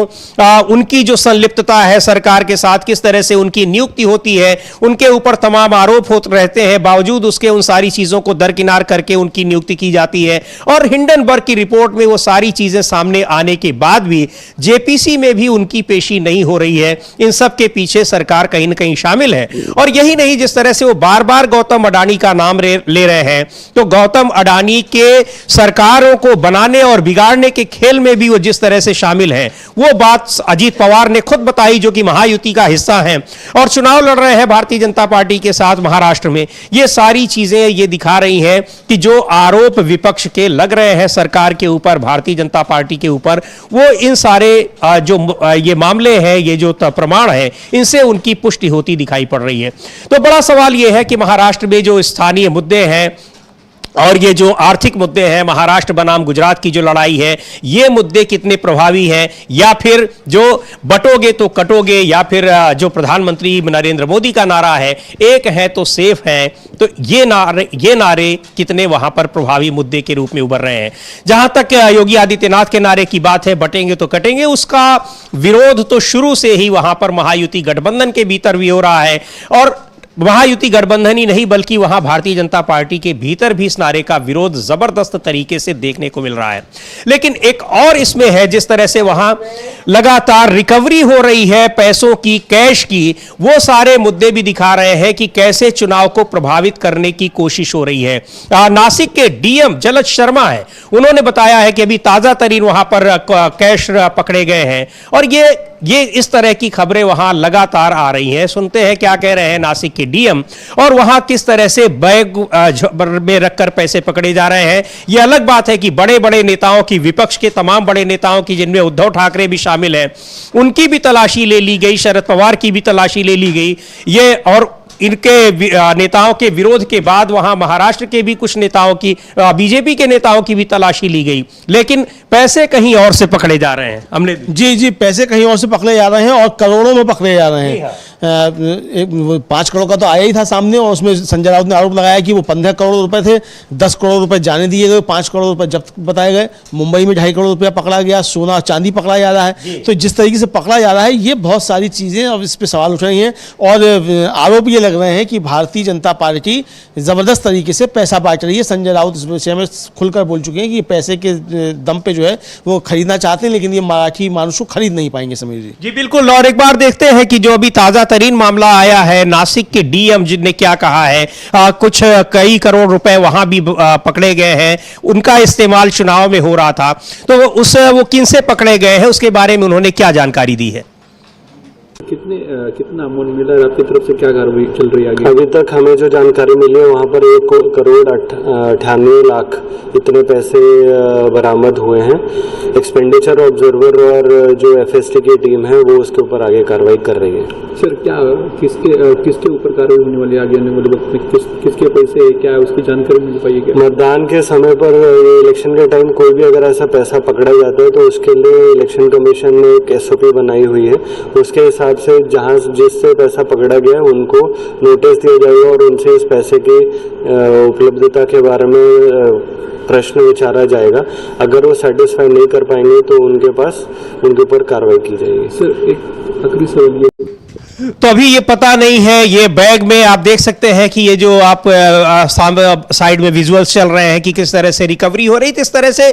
उनकी जो संलिप्तता है सरकार के साथ, किस तरह से उनकी नियुक्ति होती है, उनके ऊपर तमाम आरोप होते रहते हैं, बावजूद उसके उन सारी चीजों को दरकिनार करके उनकी नियुक्ति की जाती है। और हिंडनबर्ग की रिपोर्ट में वो सारी चीजें सामने आने के बाद भी जेपीसी में भी उनकी पेशी नहीं हो रही है। इन सब के पीछे सरकार कहीं ना कहीं शामिल है। और यही नहीं, जिस तरह से वो बार बार गौतम अडानी का नाम ले रहे हैं, तो गौतम अडानी के सरकारों को बनाने और बिगाड़ने के खेल में भी वो जिस तरह से शामिल है, वो बात अजीत पवार ने खुद बताई, जो कि महायुति का हिस्सा हैं और चुनाव लड़ रहे हैं भारतीय जनता पार्टी के साथ महाराष्ट्र में, ये सारी चीजें ये दिखा रही हैं कि जो आरोप विपक्ष के लग रहे हैं सरकार के ऊपर, भारतीय जनता पार्टी के ऊपर, वो इन सारे जो ये मामले हैं, ये जो प्रमाण है, इनसे उनकी पुष्टि होती दिखाई पड़ रही है। तो बड़ा सवाल ये है कि महाराष्ट्र में जो स्थानीय मुद्दे हैं और ये जो आर्थिक मुद्दे हैं, महाराष्ट्र बनाम गुजरात की जो लड़ाई है, ये मुद्दे कितने प्रभावी हैं, या फिर जो बटोगे तो कटोगे, या फिर जो प्रधानमंत्री नरेंद्र मोदी का नारा है, एक है तो सेफ है, तो ये नारे कितने वहां पर प्रभावी मुद्दे के रूप में उभर रहे हैं। जहां तक योगी आदित्यनाथ के नारे की बात है, बटेंगे तो कटेंगे, उसका विरोध तो शुरू से ही वहां पर महायुति गठबंधन के भीतर भी हो रहा है, और महायुति गठबंधन ही नहीं बल्कि वहां भारतीय जनता पार्टी के भीतर भी इस नारे का विरोध जबरदस्त तरीके से देखने को मिल रहा है। लेकिन एक और इसमें है, जिस तरह से वहां लगातार रिकवरी हो रही है पैसों की, कैश की, वो सारे मुद्दे भी दिखा रहे हैं कि कैसे चुनाव को प्रभावित करने की कोशिश हो रही है। नासिक के डीएम जलज शर्मा है, उन्होंने बताया है कि अभी ताजा तरीन वहां पर कैश पकड़े गए हैं, और ये इस तरह की खबरें वहां लगातार आ रही हैं। सुनते हैं क्या कह रहे हैं नासिक के डीएम, और वहां किस तरह से बैग में रखकर पैसे पकड़े जा रहे हैं। यह अलग बात है कि बड़े बड़े नेताओं की, विपक्ष के तमाम बड़े नेताओं की, जिनमें उद्धव ठाकरे भी शामिल हैं, उनकी भी तलाशी ले ली गई, शरद पवार की भी तलाशी ले ली गई। ये और इनके नेताओं के विरोध के बाद वहां महाराष्ट्र के भी कुछ नेताओं की, बीजेपी के नेताओं की भी तलाशी ली गई, लेकिन पैसे कहीं और से पकड़े जा रहे हैं। हमने जी पैसे कहीं और से पकड़े जा रहे हैं, और करोड़ों में पकड़े जा रहे हैं। 5 करोड़ का तो आया ही था सामने, और उसमें संजय राउत ने आरोप लगाया कि वो 15 करोड़ रुपए थे, 10 करोड़ रुपए जाने दिए गए, 5 करोड़ रुपए जब्त बताए गए। मुंबई में 2.5 करोड़ रुपया पकड़ा गया, सोना चांदी पकड़ा जा रहा है। तो जिस तरीके से पकड़ा जा रहा है, ये बहुत सारी चीजें अब इस पर सवाल उठ रही हैं, और आरोप ये लग रहे हैं कि भारतीय जनता पार्टी जबरदस्त तरीके से पैसा बांट रही है। संजय राउत इस विषय में खुलकर बोल चुके हैं कि पैसे के दम पे जो है वो खरीदना चाहते हैं, लेकिन ये मराठी मानुष को खरीद नहीं पाएंगे। समीर जी बिल्कुल। और एक बार देखते हैं कि जो अभी ताजा तरीन मामला आया है, नासिक के डीएम जिनने क्या कहा है, कुछ कई करोड़ रुपए वहां भी पकड़े गए हैं, उनका इस्तेमाल चुनाव में हो रहा था, तो वो किन से पकड़े गए हैं उसके बारे में उन्होंने क्या जानकारी दी है। कितना अमाउंट मिला है, आपकी तरफ से क्या कार्रवाई चल रही है आगे? अभी तक हमें जो जानकारी मिली है वहाँ पर 1 करोड़ 98 लाख इतने पैसे बरामद हुए हैं। एक्सपेंडिचर ऑब्जर्वर और जो एफएसटी की टीम है वो उसके ऊपर आगे कार्रवाई कर रही है। सर क्या किसके ऊपर कार्रवाई होने वाली है आगे आने वाले वक्त में? किसके पैसे क्या है उसकी जानकारी मिल पाई है? मतदान के समय पर, इलेक्शन के टाइम कोई भी अगर ऐसा पैसा पकड़ा जाता है तो उसके लिए इलेक्शन कमीशन ने एक SOP बनाई हुई है। उसके हिसाब से जहां जिससे पैसा पकड़ा गया उनको नोटिस दिया जाएगा और उनसे इस पैसे की उपलब्धता के बारे में प्रश्न विचारा जाएगा। अगर वो सेटिस्फाई नहीं कर पाएंगे तो उनके ऊपर कार्रवाई की जाएगी। सर एक आखिरी सवाल ये, तो अभी ये पता नहीं है, ये बैग में आप देख सकते हैं कि ये जो आप साइड में विजुअल्स चल रहे हैं कि किस तरह से रिकवरी हो रही थी। इस तरह से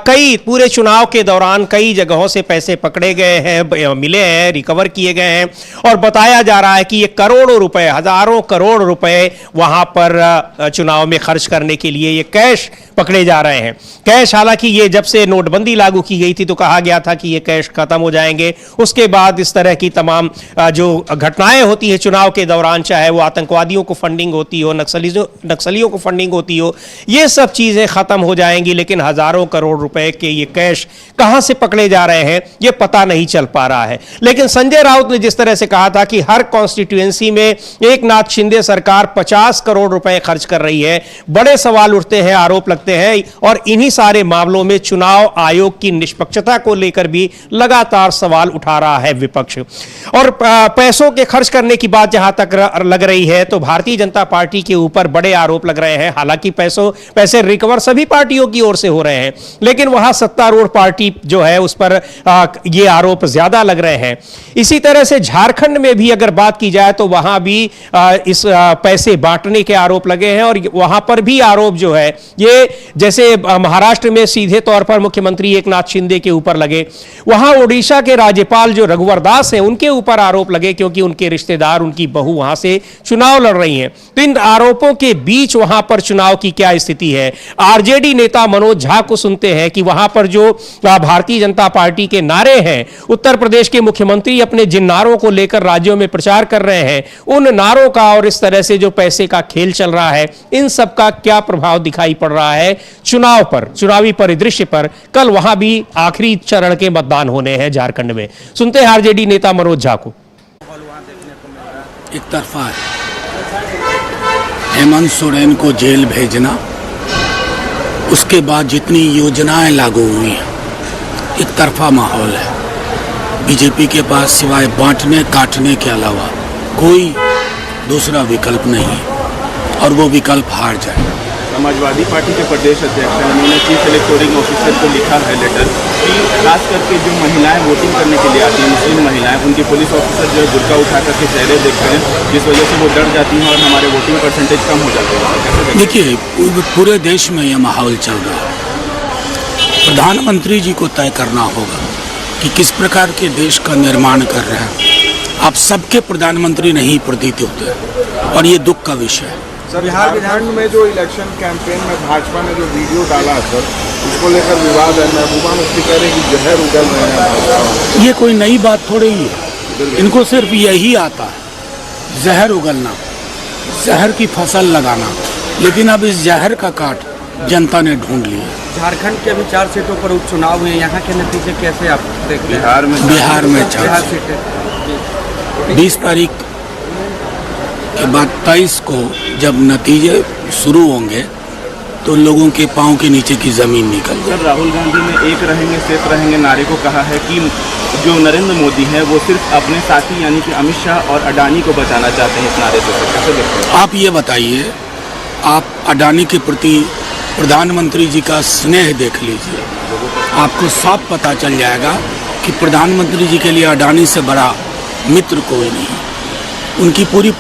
कई पूरे चुनाव के दौरान कई जगहों से पैसे पकड़े गए हैं, मिले हैं, रिकवर किए गए हैं, और बताया जा रहा है कि ये करोड़ों रुपए, हजारों करोड़ रुपए वहां पर चुनाव में खर्च करने के लिए ये कैश पकड़े जा रहे हैं। कैश, हालांकि ये जब से नोटबंदी लागू की गई थी तो कहा गया था कि ये कैश खत्म हो जाएंगे, उसके बाद इस तरह की तमाम जो घटनाएं होती है चुनाव के दौरान, चाहे वो आतंकवादियों को फंडिंग होती हो, नक्सलियों को फंडिंग होती हो, ये सब चीजें खत्म हो जाएंगी, लेकिन हजारों करोड़ रुपए के ये कैश कहां से पकड़े जा रहे हैं ये पता नहीं चल पा रहा है। लेकिन संजय राउत ने जिस तरह से कहा था कि हर कॉन्स्टिट्यूएंसी में एकनाथ शिंदे सरकार 50 करोड़ रुपए खर्च कर रही है, बड़े सवाल उठते हैं, आरोप लगते हैं, और इन्हीं सारे मामलों में चुनाव आयोग की निष्पक्षता को लेकर भी लगातार सवाल उठा रहा है विपक्ष। और पैसों के खर्च करने की बात जहां तक लग रही है तो भारतीय जनता पार्टी के ऊपर बड़े आरोप लग रहे हैं। हालांकि पैसे रिकवर सभी पार्टियों की ओर से हो रहे हैं, लेकिन वहां सत्तारूढ़ पार्टी जो है उस पर ये आरोप ज्यादा लग रहे हैं। इसी तरह से झारखंड में भी अगर बात की जाए तो वहां भी इस पैसे बांटने के आरोप लगे हैं, और वहां पर भी आरोप जो है ये जैसे महाराष्ट्र में सीधे तौर पर मुख्यमंत्री एकनाथ शिंदे के ऊपर लगे, वहां ओडिशा के राज्यपाल जो रघुवर दास हैं उनके ऊपर आरोप लगे, क्योंकि क्योंकि उनके रिश्तेदार, उनकी बहू वहां से चुनाव लड़ रही हैं। तो इन आरोपों के बीच वहां पर चुनाव की क्या स्थिति है, आरजेडी नेता मनोज झा को सुनते हैं कि वहां पर जो भारतीय जनता पार्टी के नारे हैं, उत्तर प्रदेश के मुख्यमंत्री अपने जिन नारों को लेकर राज्यों में प्रचार कर रहे हैं, उन नारों का और इस तरह से जो पैसे का खेल चल रहा है, इन सब का क्या प्रभाव दिखाई पड़ रहा है चुनाव पर, चुनावी परिदृश्य पर। कल वहां भी आखिरी चरण के मतदान होने हैं झारखंड में। सुनते हैं आरजेडी नेता मनोज झा को। एक तरफा है, हेमंत सोरेन को जेल भेजना, उसके बाद जितनी योजनाएं लागू हुई हैं, एक तरफा माहौल है। बीजेपी के पास सिवाय बांटने काटने के अलावा कोई दूसरा विकल्प नहीं और वो विकल्प हार जाए। समाजवादी पार्टी के प्रदेश अध्यक्ष हैं, उन्होंने चीफ इलेक्टोरल ऑफिसर को लिखा है लेटर कि खास करके जो महिलाएं वोटिंग करने के लिए आती हैं, मुस्लिम महिलाएं, उनके पुलिस ऑफिसर जो है बुर्का उठा करके चेहरे देखते हैं, जिस वजह से वो डर जाती हैं और हमारे वोटिंग परसेंटेज कम हो जाते हैं। देखिए, पूरे देश में यह माहौल चल रहा है। प्रधानमंत्री जी को तय करना होगा कि किस प्रकार के देश का निर्माण कर रहे हैं। आप सबके प्रधानमंत्री नहीं प्रतीत होते और ये दुख का विषय है। सर, बिहार विधान में जो इलेक्शन कैंपेन में भाजपा ने जो वीडियो डाला सर, उसको लेकर विवाद है। महबूबा मुफ्ती कह रहे हैं कि जहर उगल रहे हैं। ये कोई नई बात थोड़ी है, इनको सिर्फ यही आता है, जहर उगलना, जहर की फसल लगाना। लेकिन अब इस जहर का काट जनता ने ढूंढ लिया। झारखंड के अभी 4 सीटों पर उपचुनाव हुए, यहाँ के नतीजे कैसे आप देखते हैं? बिहार में 4 सीटें, 20 तारीख के बाद 23 को जब नतीजे शुरू होंगे तो लोगों के पांव के नीचे की जमीन निकल जाए। सर, राहुल गांधी ने एक रहेंगे सेफ रहेंगे नारे को कहा है कि जो नरेंद्र मोदी है वो सिर्फ अपने साथी यानी कि अमित शाह और अडानी को बचाना चाहते हैं इस नारे से। कैसे देखते हैं आप? ये बताइए, आप अडानी के प्रति प्रधानमंत्री जी का स्नेह देख लीजिए, आपको साफ पता चल जाएगा कि प्रधानमंत्री जी के लिए अडानी से बड़ा मित्र कोई नहीं। उनकी पूरी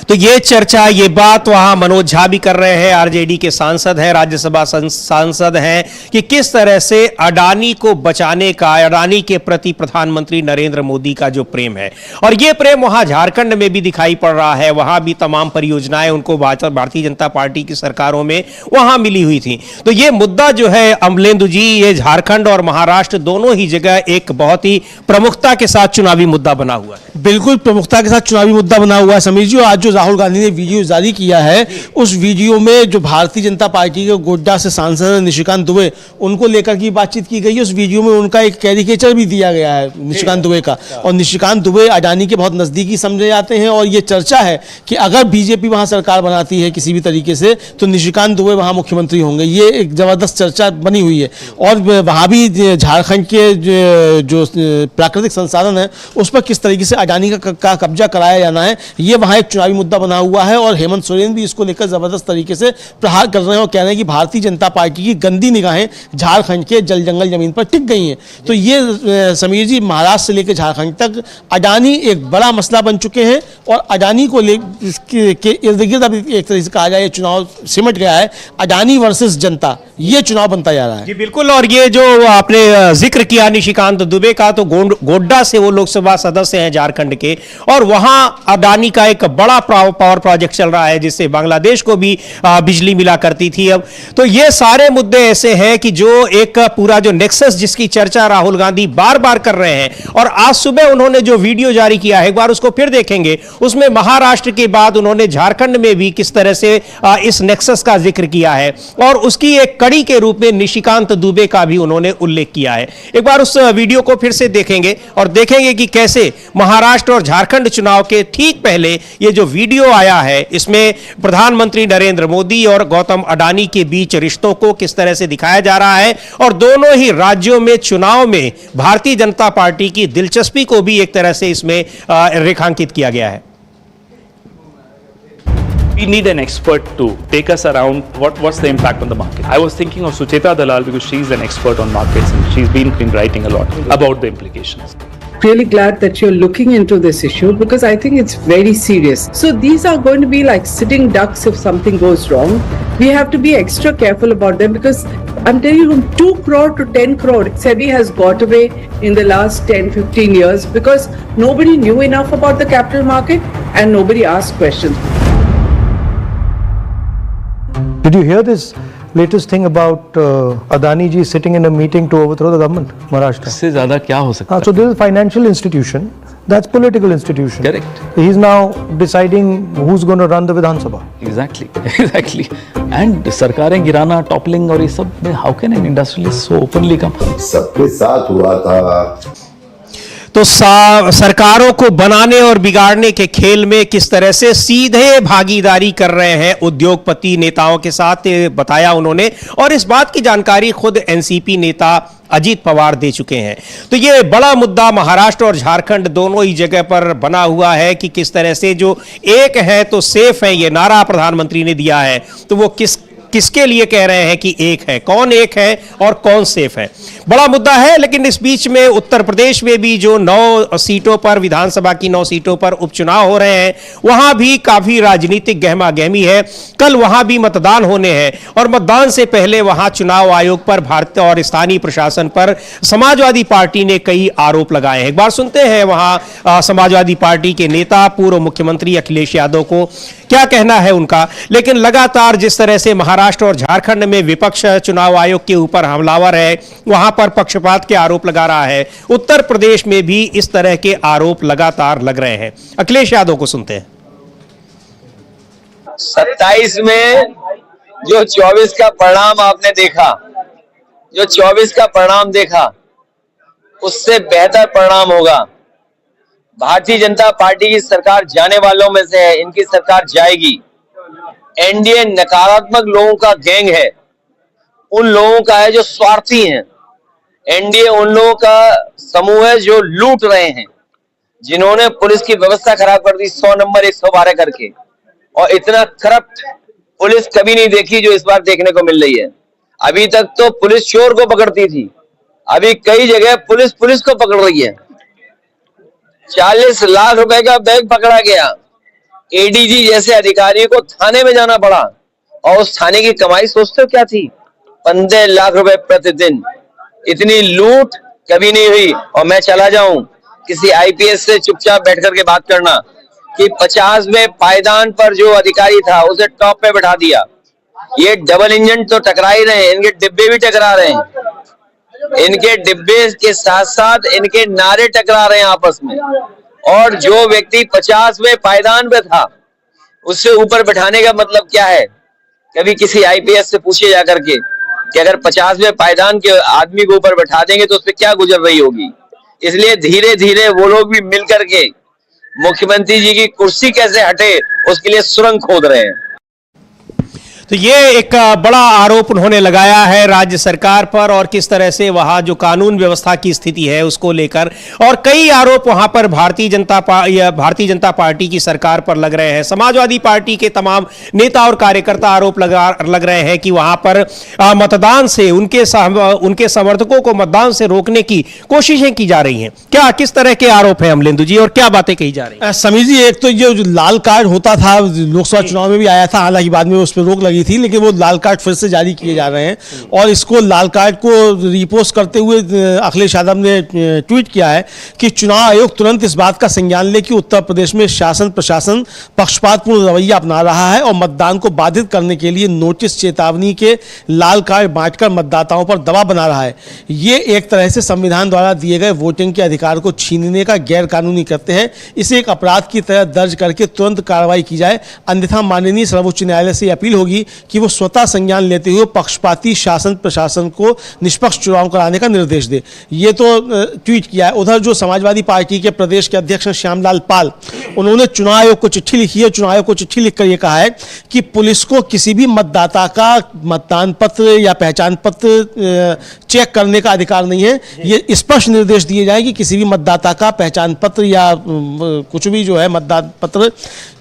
तो ये चर्चा, ये बात वहां मनोज झा भी कर रहे हैं, आरजेडी के सांसद हैं, राज्यसभा सांसद हैं, कि किस तरह से अडानी को बचाने का, अडानी के प्रति प्रधानमंत्री नरेंद्र मोदी का जो प्रेम है, और ये प्रेम वहां झारखंड में भी दिखाई पड़ रहा है। वहां भी तमाम परियोजनाएं उनको भारतीय जनता पार्टी की सरकारों में वहां मिली हुई थी। तो ये मुद्दा जो है अमलेंदु जी, ये झारखंड और महाराष्ट्र दोनों ही जगह एक बहुत ही प्रमुखता के साथ चुनावी मुद्दा बना हुआ है। बिल्कुल प्रमुखता के साथ चुनावी मुद्दा बना हुआ है समीर जी। आज जो राहुल गांधी ने वीडियो जारी किया है, उस वीडियो में जो भारतीय जनता पार्टी के गोड्डा से सांसद निशिकांत दुबे, उनको लेकर की बातचीत की गई है। उस वीडियो में उनका एक कैरिकेचर भी दिया गया है निशिकांत दुबे का, और निशिकांत दुबे अडानी के बहुत नजदीकी समझे जाते हैं। और ये चर्चा है कि अगर बीजेपी वहां सरकार बनाती है किसी भी तरीके से, तो निशिकांत दुबे वहां मुख्यमंत्री होंगे। ये एक जबरदस्त चर्चा बनी हुई है। और वहां भी झारखंड के जो प्राकृतिक संसाधन है उस पर किस तरीके से अडानी का कब्जा कराया जाना है, ये वहां एक चुनावी मुद्दा बना हुआ है। और हेमंत सोरेन भी इसको लेकर जबरदस्त तरीके से प्रहार कर रहे हैं और कह रहे हैं कि भारतीय जनता पार्टी की गंदी निगाहें झारखंड के जल जंगल जमीन पर टिक गई हैं। तो ये समीर जी, महाराष्ट्र से लेकर झारखंड तक अडानी एक बड़ा मसला बन चुके हैं। और अडानी को के इर्द गिर्द अब एक तरीके से कहा जाए चुनाव सिमट गया है। अडानी वर्सेस जनता, ये चुनाव बनता जा रहा है। जी बिल्कुल। और ये जो आपने जिक्र किया निशिकांत दुबे का, तो गोड्डा से वो लोकसभा सदस्य हैं झारखंड के, और वहां अडानी का एक बड़ा पावर प्रोजेक्ट चल रहा है जिससे बांग्लादेश को भी बिजली मिला करती थी। अब तो ये सारे मुद्दे ऐसे हैं कि जो एक पूरा जो नेक्सस जिसकी चर्चा राहुल गांधी बार बार कर रहे हैं, और आज सुबह उन्होंने जो वीडियो जारी किया है, एक बार उसको फिर देखेंगे, उसमें महाराष्ट्र के बाद उन्होंने झारखंड में भी किस तरह से इस नेक्सस का जिक्र किया है, और उसकी एक कड़ी के रूप में निशिकांत दुबे का भी उन्होंने उल्लेख किया है। एक बार उस वीडियो को फिर से देखेंगे और देखेंगे कि कैसे महाराष्ट्र और झारखंड चुनाव के ठीक पहले ये जो वीडियो आया है, इसमें प्रधानमंत्री नरेंद्र मोदी और गौतम अडानी के बीच रिश्तों को किस तरह से दिखाया जा रहा है, और दोनों ही राज्यों में चुनाव में भारतीय जनता पार्टी की दिलचस्पी को भी एक तरह से इसमें रेखांकित किया गया है। We need an expert to take us around what's the impact on the market. I was thinking of Sucheta Dalal because she's an expert on markets and she's been writing a lot about the implications. Really glad that you're looking into this issue because I think it's very serious. So these are going to be like sitting ducks if something goes wrong. We have to be extra careful about them because I'm telling you, from 2 crore to 10 crore, SEBI has got away in the last 10-15 years because nobody knew enough about the capital market and nobody asked questions. Did you hear this latest thing about Adani ji sitting in a meeting to overthrow the government, Maharashtra? इससे ज्यादा क्या हो सकता है? So this is a financial institution, that's political institution. Correct. He's now deciding who's going to run the Vidhan Sabha. Exactly. And सरकारें गिराना, toppling और ये सब में how can an industrialist so openly come? सबके साथ हुआ था। तो सरकारों को बनाने और बिगाड़ने के खेल में किस तरह से सीधे भागीदारी कर रहे हैं उद्योगपति नेताओं के साथ, बताया उन्होंने। और इस बात की जानकारी खुद एनसीपी नेता अजीत पवार दे चुके हैं। तो ये बड़ा मुद्दा महाराष्ट्र और झारखंड दोनों ही जगह पर बना हुआ है कि किस तरह से जो एक है तो सेफ है, ये नारा प्रधानमंत्री ने दिया है, तो वो किसके लिए कह रहे हैं कि एक है, कौन एक है और कौन सेफ है, बड़ा मुद्दा है। लेकिन इस बीच में उत्तर प्रदेश में भी जो 9 सीटों पर, विधानसभा की 9 सीटों पर उपचुनाव हो रहे हैं, वहां भी काफी राजनीतिक गहमा गहमी है। कल वहां भी मतदान होने हैं और मतदान से पहले वहां चुनाव आयोग पर, भारतीय और स्थानीय प्रशासन पर समाजवादी पार्टी ने कई आरोप लगाए हैं। एक बार सुनते हैं वहां समाजवादी पार्टी के नेता पूर्व मुख्यमंत्री अखिलेश यादव को क्या कहना है उनका। लेकिन लगातार जिस तरह से महाराष्ट्र और झारखंड में विपक्ष चुनाव आयोग के ऊपर हमलावर है, वहां पर पक्षपात के आरोप लगा रहा है, उत्तर प्रदेश में भी इस तरह के आरोप लगातार लग रहे हैं। अखिलेश यादव को सुनते हैं। 27 में जो 24 का परिणाम आपने देखा, जो 24 का परिणाम देखा, उससे बेहतर परिणाम होगा। भारतीय जनता पार्टी की सरकार जाने वालों में से है, इनकी सरकार जाएगी। एनडीए नकारात्मक लोगों का गैंग है, उन लोगों का है जो स्वार्थी हैं। एनडीए उन लोगों का समूह है जो लूट रहे हैं, जिन्होंने पुलिस की व्यवस्था खराब कर दी 100 नंबर 112 करके, और इतना करप्ट पुलिस कभी नहीं देखी जो इस बार देखने को मिल रही है। अभी तक तो पुलिस चोर को पकड़ती थी, अभी कई जगह पुलिस को पकड़ रही है। 40 लाख रुपए का बैग पकड़ा गया, एडीजी जैसे अधिकारी को थाने में जाना पड़ा, और उस थाने की कमाई सोचते हो क्या थी? 15 लाख रुपए प्रतिदिन। इतनी लूट कभी नहीं हुई। और मैं चला जाऊं किसी आईपीएस से चुपचाप बैठ करके बात करना कि 50वें पायदान पर जो अधिकारी था उसे टॉप पे बैठा दिया। ये डबल इंजन तो टकरा ही रहे हैं, इनके डिब्बे भी टकरा रहे हैं, इनके डिब्बे के साथ साथ इनके नारे टकरा रहे हैं आपस में। और जो व्यक्ति 50वें पायदान पे था उससे ऊपर बैठाने का मतलब क्या है? कभी किसी आईपीएस से पूछे जाकर के कि अगर 50वें पायदान के आदमी को ऊपर बैठा देंगे तो उससे क्या गुजर रही होगी। इसलिए धीरे धीरे वो लोग भी मिल करके मुख्यमंत्री जी की कुर्सी कैसे हटे उसके लिए सुरंग खोद रहे हैं। तो ये एक बड़ा आरोप उन्होंने लगाया है राज्य सरकार पर, और किस तरह से वहां जो कानून व्यवस्था की स्थिति है उसको लेकर, और कई आरोप वहां पर भारतीय जनता पार्टी की सरकार पर लग रहे हैं। समाजवादी पार्टी के तमाम नेता और कार्यकर्ता आरोप लग रहे हैं कि वहां पर मतदान से उनके समर्थकों को मतदान से रोकने की कोशिशें की जा रही हैं। क्या किस तरह के आरोप हैं अमलेंदु जी, और क्या बातें कही जा रही हैं? समीर जी, एक तो ये जो लाल कार्ड होता था लोकसभा चुनाव में भी आया था, हालांकि बाद में उस पर रोक लगी थी, लेकिन वो लाल कार्ड फिर से जारी किए जा रहे हैं। और इसको लाल कार्ड को रिपोस्ट करते हुए अखिलेश यादव ने ट्वीट किया है कि चुनाव आयोग तुरंत इस बात का संज्ञान ले कि उत्तर प्रदेश में शासन प्रशासन पक्षपातपूर्ण रवैया अपना रहा है और मतदान को बाधित करने के लिए नोटिस चेतावनी के लाल कार्ड बांटकर मतदाताओं पर दबाव बना रहा है। ये एक तरह से संविधान द्वारा दिए गए वोटिंग के अधिकार को छीनने का गैर कानूनी करते हैं। इसे एक अपराध की तरह दर्ज करके तुरंत कार्रवाई की जाए, अन्यथा माननीय सर्वोच्च न्यायालय से अपील होगी कि वो स्वतः संज्ञान लेते हुए पक्षपाती शासन प्रशासन को निष्पक्ष चुनाव कराने का निर्देश दे। ये तो ट्वीट किया है। उधर जो समाजवादी पार्टी के प्रदेश के अध्यक्ष श्यामलाल पाल, उन्होंने चुनाव आयोग को चिट्ठी लिखी है। चुनाव आयोग को चिट्ठी लिखकर ये कहा है कि पुलिस को किसी भी मतदाता का मतदान पत्र या पहचान पत्र चेक करने का अधिकार नहीं है। ये स्पष्ट निर्देश दिए जाए कि किसी भी मतदाता का पहचान पत्र या कुछ भी जो है मतदान पत्र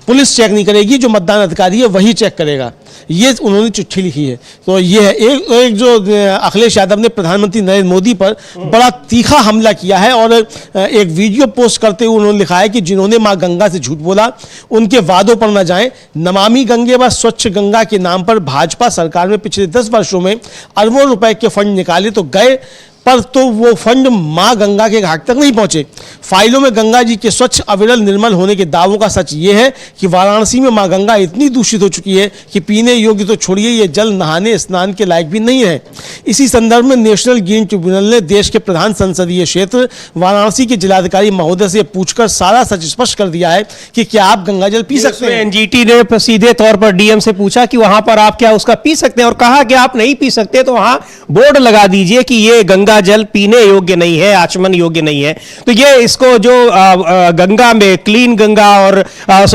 पुलिस चेक नहीं करेगी, जो मतदान अधिकारी है वही चेक करेगा। ये उन्होंने चिट्ठी लिखी है। तो ये है एक जो अखिलेश यादव ने प्रधानमंत्री नरेंद्र मोदी पर बड़ा तीखा हमला किया है और एक वीडियो पोस्ट करते हुए उन्होंने लिखा है कि जिन्होंने मां गंगा से झूठ बोला उनके वादों पर न जाएं। नमामि गंगे व स्वच्छ गंगा के नाम पर भाजपा सरकार में पिछले 10 वर्षों में अरबों रुपए के फंड निकाले तो गए, पर तो वो फंड मां गंगा के घाट तक नहीं पहुंचे। फाइलों में गंगा जी के स्वच्छ अविरल निर्मल होने के दावों का सच ये है कि वाराणसी में मां गंगा इतनी दूषित हो चुकी है कि पीने योग्य तो छोड़िए, ये जल नहाने स्नान के लायक भी नहीं है। इसी संदर्भ में नेशनल ग्रीन ट्रिब्यूनल ने देश के प्रधान संसदीय क्षेत्र वाराणसी के जिलाधिकारी महोदय से पूछकर सारा सच स्पष्ट कर दिया है कि क्या आप गंगा जल पी सकते हैं। एनजीटी ने सीधे तौर पर डीएम से पूछा कि वहां पर आप क्या उसका पी सकते हैं, और कहा कि आप नहीं पी सकते तो वहां बोर्ड लगा दीजिए कि ये गंगा जल पीने योग्य नहीं है, आचमन योग्य नहीं है। तो ये इसको जो गंगा में क्लीन गंगा और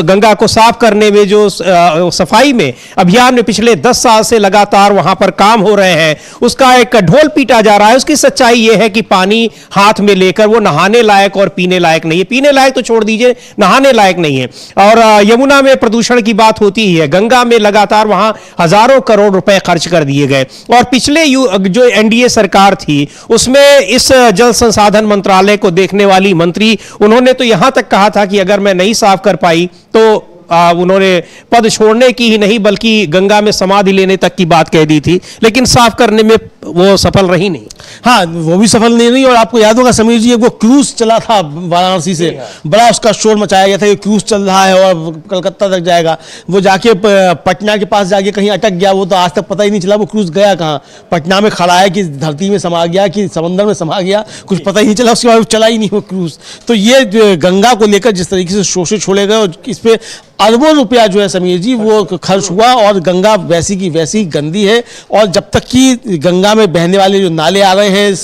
गंगा को साफ करने में जो सफाई में अभियान में पिछले 10 साल से लगातार वहां पर काम हो रहे हैं, उसका एक ढोल पीटा जा रहा है। उसकी सच्चाई ये है कि पानी हाथ में लेकर वो नहाने लायक और पीने लायक नहीं है। पीने लायक तो छोड़ दीजिए, नहाने लायक नहीं है। और यमुना में प्रदूषण की बात होती ही है, गंगा में लगातार वहां हजारों करोड़ रुपए खर्च कर दिए गए। और पिछले जो एनडीए सरकार थी उसमें इस जल संसाधन मंत्रालय को देखने वाली मंत्री, उन्होंने तो यहां तक कहा था कि अगर मैं नहीं साफ कर पाई तो उन्होंने पद छोड़ने की ही नहीं बल्कि गंगा में समाधि लेने तक की बात कह दी थी, लेकिन साफ करने में वो सफल रही नहीं। हाँ, वो भी सफल नहीं रही। और आपको याद होगा समीर जी, वो क्रूज चला था वाराणसी से, बड़ा उसका शोर मचाया गया था कि क्रूज चल रहा है और कलकत्ता तक जाएगा। वो जाके पटना के पास जाके कहीं अटक गया, वो तो आज तक पता ही नहीं चला वो क्रूज गया कहाँ। पटना में खड़ा है कि धरती में समा गया कि समंदर में समा गया, कुछ पता ही नहीं चला। उसके बाद चला ही नहीं वो क्रूज। तो ये गंगा को लेकर जिस तरीके से शोषित छोड़े गए, इस पे अरबों रुपया जो है समीर जी वो खर्च हुआ, और गंगा वैसी की वैसी गंदी है। और जब तक कि गंगा में बहने वाले जो नाले आ रहे हैं,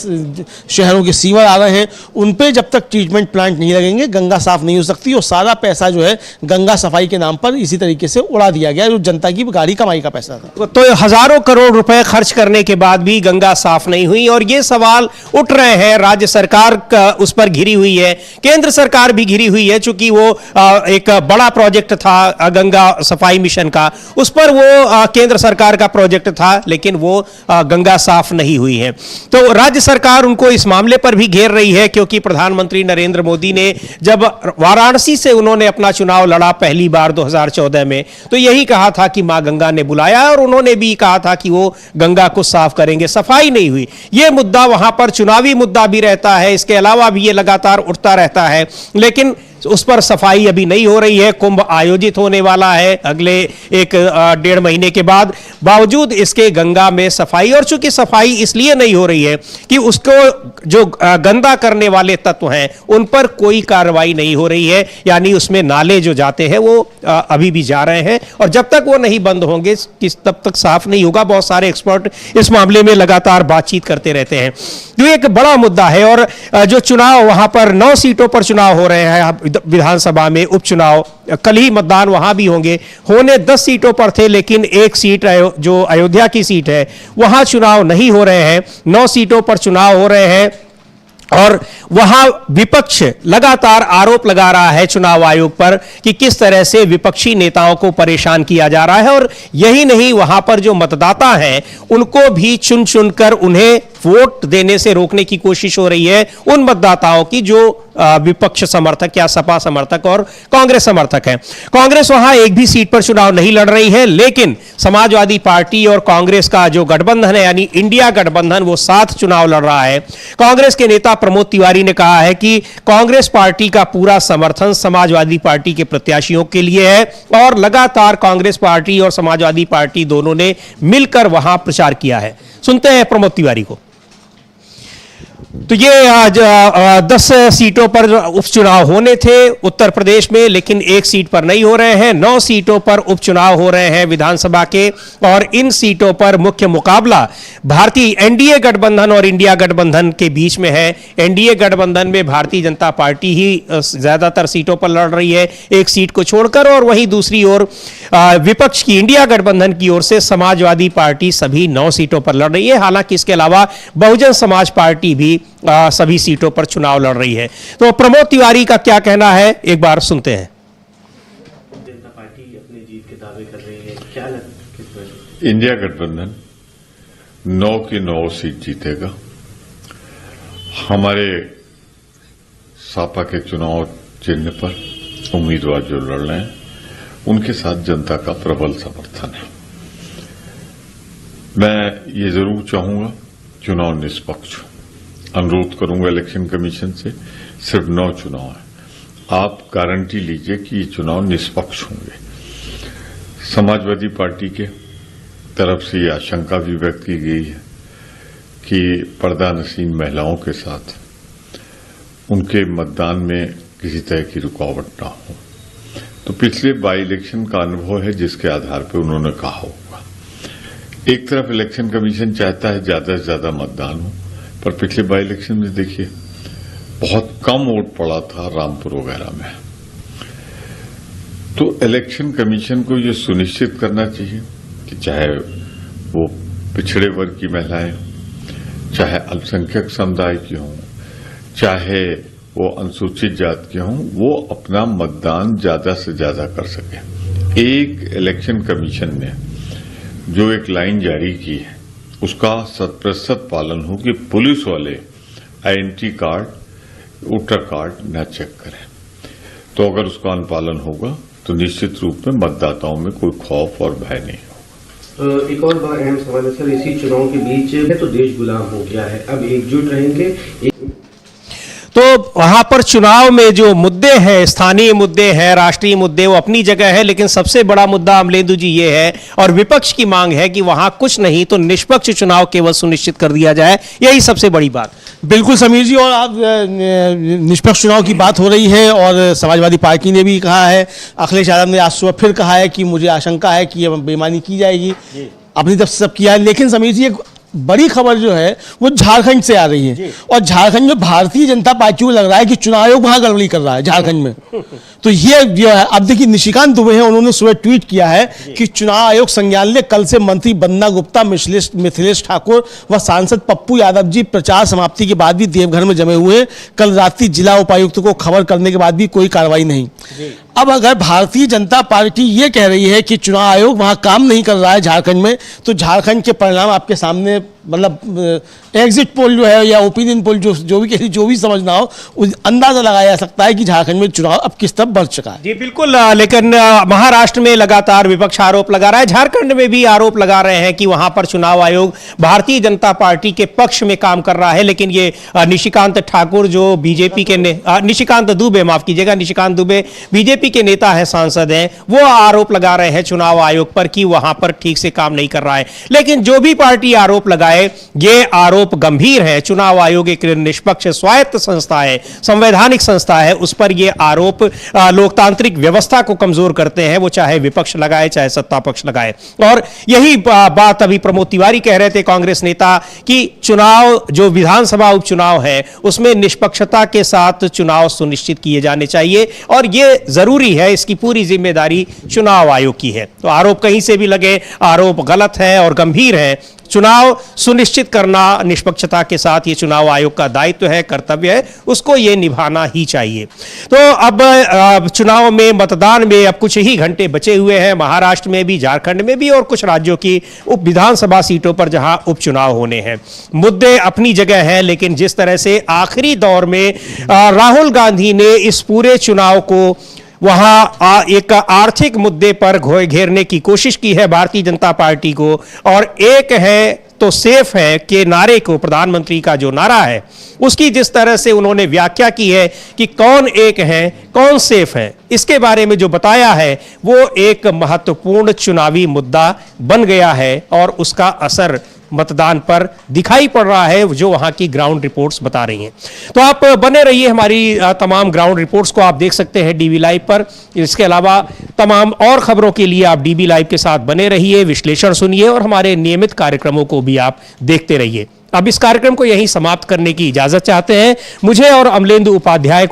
शहरों के सीवर आ रहे हैं, उन पे जब तक ट्रीटमेंट प्लांट नहीं लगेंगे गंगा साफ नहीं हो सकती। और सारा पैसा जो है गंगा सफाई के नाम पर इसी तरीके से उड़ा दिया गया, जो जनता की गाड़ी कमाई का पैसा था। तो हजारों करोड़ रुपए खर्च करने के बाद भी गंगा साफ नहीं हुई, और ये सवाल उठ रहे हैं। राज्य सरकार उस पर घिरी हुई है, केंद्र सरकार भी घिरी हुई है, चूंकि वो एक बड़ा प्रोजेक्ट था गंगा सफाई मिशन का, उस पर वो केंद्र सरकार का प्रोजेक्ट था, लेकिन वो गंगा साफ नहीं हुई है। तो राज्य सरकार उनको इस मामले पर भी घेर रही है, क्योंकि प्रधानमंत्री नरेंद्र मोदी ने जब वाराणसी से उन्होंने अपना चुनाव लड़ा पहली बार 2014 में, तो यही कहा था कि मां गंगा ने बुलाया, और उन्होंने भी कहा था कि वो गंगा को साफ करेंगे। सफाई नहीं हुई। ये मुद्दा वहां पर चुनावी मुद्दा भी रहता है, इसके अलावा भी ये लगातार उठता रहता है, लेकिन उस पर सफाई अभी नहीं हो रही है। कुंभ आयोजित होने वाला है अगले 1-1.5 महीने के बाद, बावजूद इसके गंगा में सफाई, और चूंकि सफाई इसलिए नहीं हो रही है कि उसको जो गंदा करने वाले तत्व हैं उन पर कोई कार्रवाई नहीं हो रही है, यानी उसमें नाले जो जाते हैं वो अभी भी जा रहे हैं, और जब तक वो नहीं बंद होंगे तब तक साफ नहीं होगा। बहुत सारे एक्सपर्ट इस मामले में लगातार बातचीत करते रहते हैं। तो एक बड़ा मुद्दा है। और जो चुनाव वहां पर 9 सीटों पर चुनाव हो रहे हैं विधानसभा में, उपचुनाव, कल ही मतदान वहां भी होंगे। होने 10 सीटों पर थे, लेकिन एक सीट जो अयोध्या की सीट है वहां चुनाव नहीं हो रहे हैं। 9 सीटों पर चुनाव हो रहे हैं, और वहां विपक्ष लगातार आरोप लगा रहा है चुनाव आयोग पर कि किस तरह से विपक्षी नेताओं को परेशान किया जा रहा है। और यही नहीं, वहां पर जो मतदाता हैं उनको भी चुन चुनकर उन्हें वोट देने से रोकने की कोशिश हो रही है, उन मतदाताओं की जो विपक्ष समर्थक या सपा समर्थक और कांग्रेस समर्थक हैं। कांग्रेस वहां एक भी सीट पर चुनाव नहीं लड़ रही है, लेकिन समाजवादी पार्टी और कांग्रेस का जो गठबंधन है यानी इंडिया गठबंधन, वो साथ चुनाव लड़ रहा है। कांग्रेस के नेता प्रमोद तिवारी ने कहा है कि कांग्रेस पार्टी का पूरा समर्थन समाजवादी पार्टी के प्रत्याशियों के लिए है, और लगातार कांग्रेस पार्टी और समाजवादी पार्टी दोनों ने मिलकर वहां प्रचार किया है। सुनते हैं प्रमोद तिवारी को। तो ये आज 10 सीटों पर उपचुनाव होने थे उत्तर प्रदेश में, लेकिन एक सीट पर नहीं हो रहे हैं। 9 सीटों पर उपचुनाव हो रहे हैं विधानसभा के, और इन सीटों पर मुख्य मुकाबला भारतीय एनडीए गठबंधन और इंडिया गठबंधन के बीच में है। एनडीए गठबंधन में भारतीय जनता पार्टी ही ज्यादातर सीटों पर लड़ रही है, एक सीट को छोड़कर, और वहीं दूसरी ओर विपक्ष की इंडिया गठबंधन की ओर से समाजवादी पार्टी सभी 9 सीटों पर लड़ रही है। हालांकि इसके अलावा बहुजन समाज पार्टी भी सभी सीटों पर चुनाव लड़ रही है। तो प्रमोद तिवारी का क्या कहना है, एक बार सुनते हैं। इंडिया गठबंधन 9 की 9 सीट जीतेगा। हमारे सापा के चुनाव चिन्ह पर उम्मीदवार जो लड़ रहे हैं उनके साथ जनता का प्रबल समर्थन है। मैं ये जरूर चाहूंगा चुनाव निष्पक्ष हो। अनुरोध करूंगा इलेक्शन कमीशन से, सिर्फ 9 चुनाव है, आप गारंटी लीजिए कि ये चुनाव निष्पक्ष होंगे। समाजवादी पार्टी के तरफ से ये आशंका भी व्यक्त की गई है कि पर्दा नशीन महिलाओं के साथ उनके मतदान में किसी तरह की रुकावट ना हो। तो पिछले बाई इलेक्शन का अनुभव है जिसके आधार पर उन्होंने कहा होगा। एक तरफ इलेक्शन कमीशन चाहता है ज्यादा से ज्यादा मतदान हो, पर पिछले बाई इलेक्शन में देखिए बहुत कम वोट पड़ा था रामपुर वगैरह में। तो इलेक्शन कमीशन को यह सुनिश्चित करना चाहिए कि चाहे वो पिछड़े वर्ग की महिलाएं, चाहे अल्पसंख्यक समुदाय की हों, चाहे वो अनुसूचित जाति के हों, वो अपना मतदान ज्यादा से ज्यादा कर सके। एक इलेक्शन कमीशन ने जो एक लाइन जारी की है उसका 100% पालन हो कि पुलिस वाले आइडेंटिटी कार्ड, वोटर कार्ड न चेक करें। तो अगर उसका अनुपालन होगा तो निश्चित रूप में मतदाताओं में कोई खौफ और भय नहीं होगा। एक और बड़ा अहम सवाल है सर, इसी चुनाव के बीच तो देश गुलाम हो गया है, अब एकजुट रहेंगे। तो वहां पर चुनाव में जो मुद्दे हैं, स्थानीय मुद्दे हैं, राष्ट्रीय मुद्दे, वो अपनी जगह है, लेकिन सबसे बड़ा मुद्दा अमलेंदु जी ये है और विपक्ष की मांग है कि वहां कुछ नहीं तो निष्पक्ष चुनाव केवल सुनिश्चित कर दिया जाए। यही सबसे बड़ी बात। बिल्कुल समीर जी, और आप निष्पक्ष चुनाव की बात हो रही है और समाजवादी पार्टी ने भी कहा है, अखिलेश यादव ने आज सुबह फिर कहा है कि मुझे आशंका है कि यह बेईमानी की जाएगी। अपनी तरफ से सब किया है, लेकिन समीर जी एक बड़ी खबर जो है वो झारखंड से आ रही है और झारखंड में भारतीय जनता पार्टी को लग रहा है कि चुनाव आयोग वहां गड़बड़ी कर रहा है झारखंड में। तो ये जो है, अब देखिए निशिकांत दुबे हैं, उन्होंने सुबह ट्वीट किया है कि चुनाव आयोग संज्ञान ले, कल से मंत्री वंदना गुप्ता, मिथिलेश ठाकुर व सांसद पप्पू यादव जी प्रचार समाप्ति के बाद भी देवघर में जमे हुए। कल रात्रि जिला उपायुक्त को खबर करने के बाद भी कोई कार्रवाई नहीं। अब अगर भारतीय जनता पार्टी ये कह रही है कि चुनाव आयोग वहां काम नहीं कर रहा है झारखंड में, तो झारखंड के परिणाम आपके सामने, मतलब एग्जिट पोल जो है या ओपिनियन पोल जो भी समझना हो, अंदाजा लगाया जा सकता है कि झारखंड में चुनाव अब किस तरफ बढ़ चुका है। जी बिल्कुल, लेकिन महाराष्ट्र में लगातार विपक्ष आरोप लगा रहा है, झारखंड में भी आरोप लगा रहे हैं कि वहां पर चुनाव आयोग भारतीय जनता पार्टी के पक्ष में काम कर रहा है। लेकिन ये निशिकांत ठाकुर जो बीजेपी के निशिकांत दुबे, माफ कीजिएगा, निशिकांत दुबे बीजेपी के नेता है, सांसद हैं, वो आरोप लगा रहे हैं चुनाव आयोग पर कि वहां पर ठीक से काम नहीं कर रहा है। लेकिन जो भी पार्टी आरोप लगाए, ये आरोप गंभीर है। चुनाव आयोग एक निष्पक्ष स्वायत्त संस्था है, संवैधानिक संस्था है, उस पर ये आरोप लोकतांत्रिक व्यवस्था को कमजोर करते हैं, वो चाहे विपक्ष लगाए चाहे सत्ता पक्ष लगाए। और यही बात अभी प्रमोद तिवारी कह रहे थे, कांग्रेस नेता, कि चुनाव जो विधानसभा उपचुनाव है उसमें निष्पक्षता के साथ चुनाव सुनिश्चित किए जाने चाहिए और ये जरूरी है, इसकी पूरी जिम्मेदारी चुनाव आयोग की है। तो आरोप कहीं से भी लगे, आरोप गलत है और गंभीर है। चुनाव सुनिश्चित करना निष्पक्षता के साथ ये चुनाव आयोग का दायित्व है, कर्तव्य है, उसको ये निभाना ही चाहिए। तो अब चुनाव में, मतदान में अब कुछ ही घंटे बचे हुए हैं, महाराष्ट्र में भी, झारखंड में भी और कुछ राज्यों की उप विधानसभा सीटों पर जहां उपचुनाव होने हैं। मुद्दे अपनी जगह हैं, लेकिन जिस तरह से आखिरी दौर में राहुल गांधी ने इस पूरे चुनाव को वहां एक आर्थिक मुद्दे पर घेरने की कोशिश की है भारतीय जनता पार्टी को, और एक है तो सेफ है के नारे को, प्रधानमंत्री का जो नारा है उसकी जिस तरह से उन्होंने व्याख्या की है कि कौन एक है कौन सेफ है, इसके बारे में जो बताया है वो एक महत्वपूर्ण चुनावी मुद्दा बन गया है और उसका असर मतदान पर दिखाई पड़ रहा है, जो वहां की ग्राउंड रिपोर्ट्स बता रही हैं। तो आप बने रहिए, हमारी तमाम ग्राउंड रिपोर्ट्स को आप देख सकते हैं डीबी लाइव पर। इसके अलावा तमाम और खबरों के लिए आप डीबी लाइव के साथ बने रहिए, विश्लेषण सुनिए और हमारे नियमित कार्यक्रमों को भी आप देखते रहिए। अब इस कार्यक्रम को यहीं समाप्त करने की इजाजत चाहते हैं। मुझे और अमलेंदु उपाध्याय को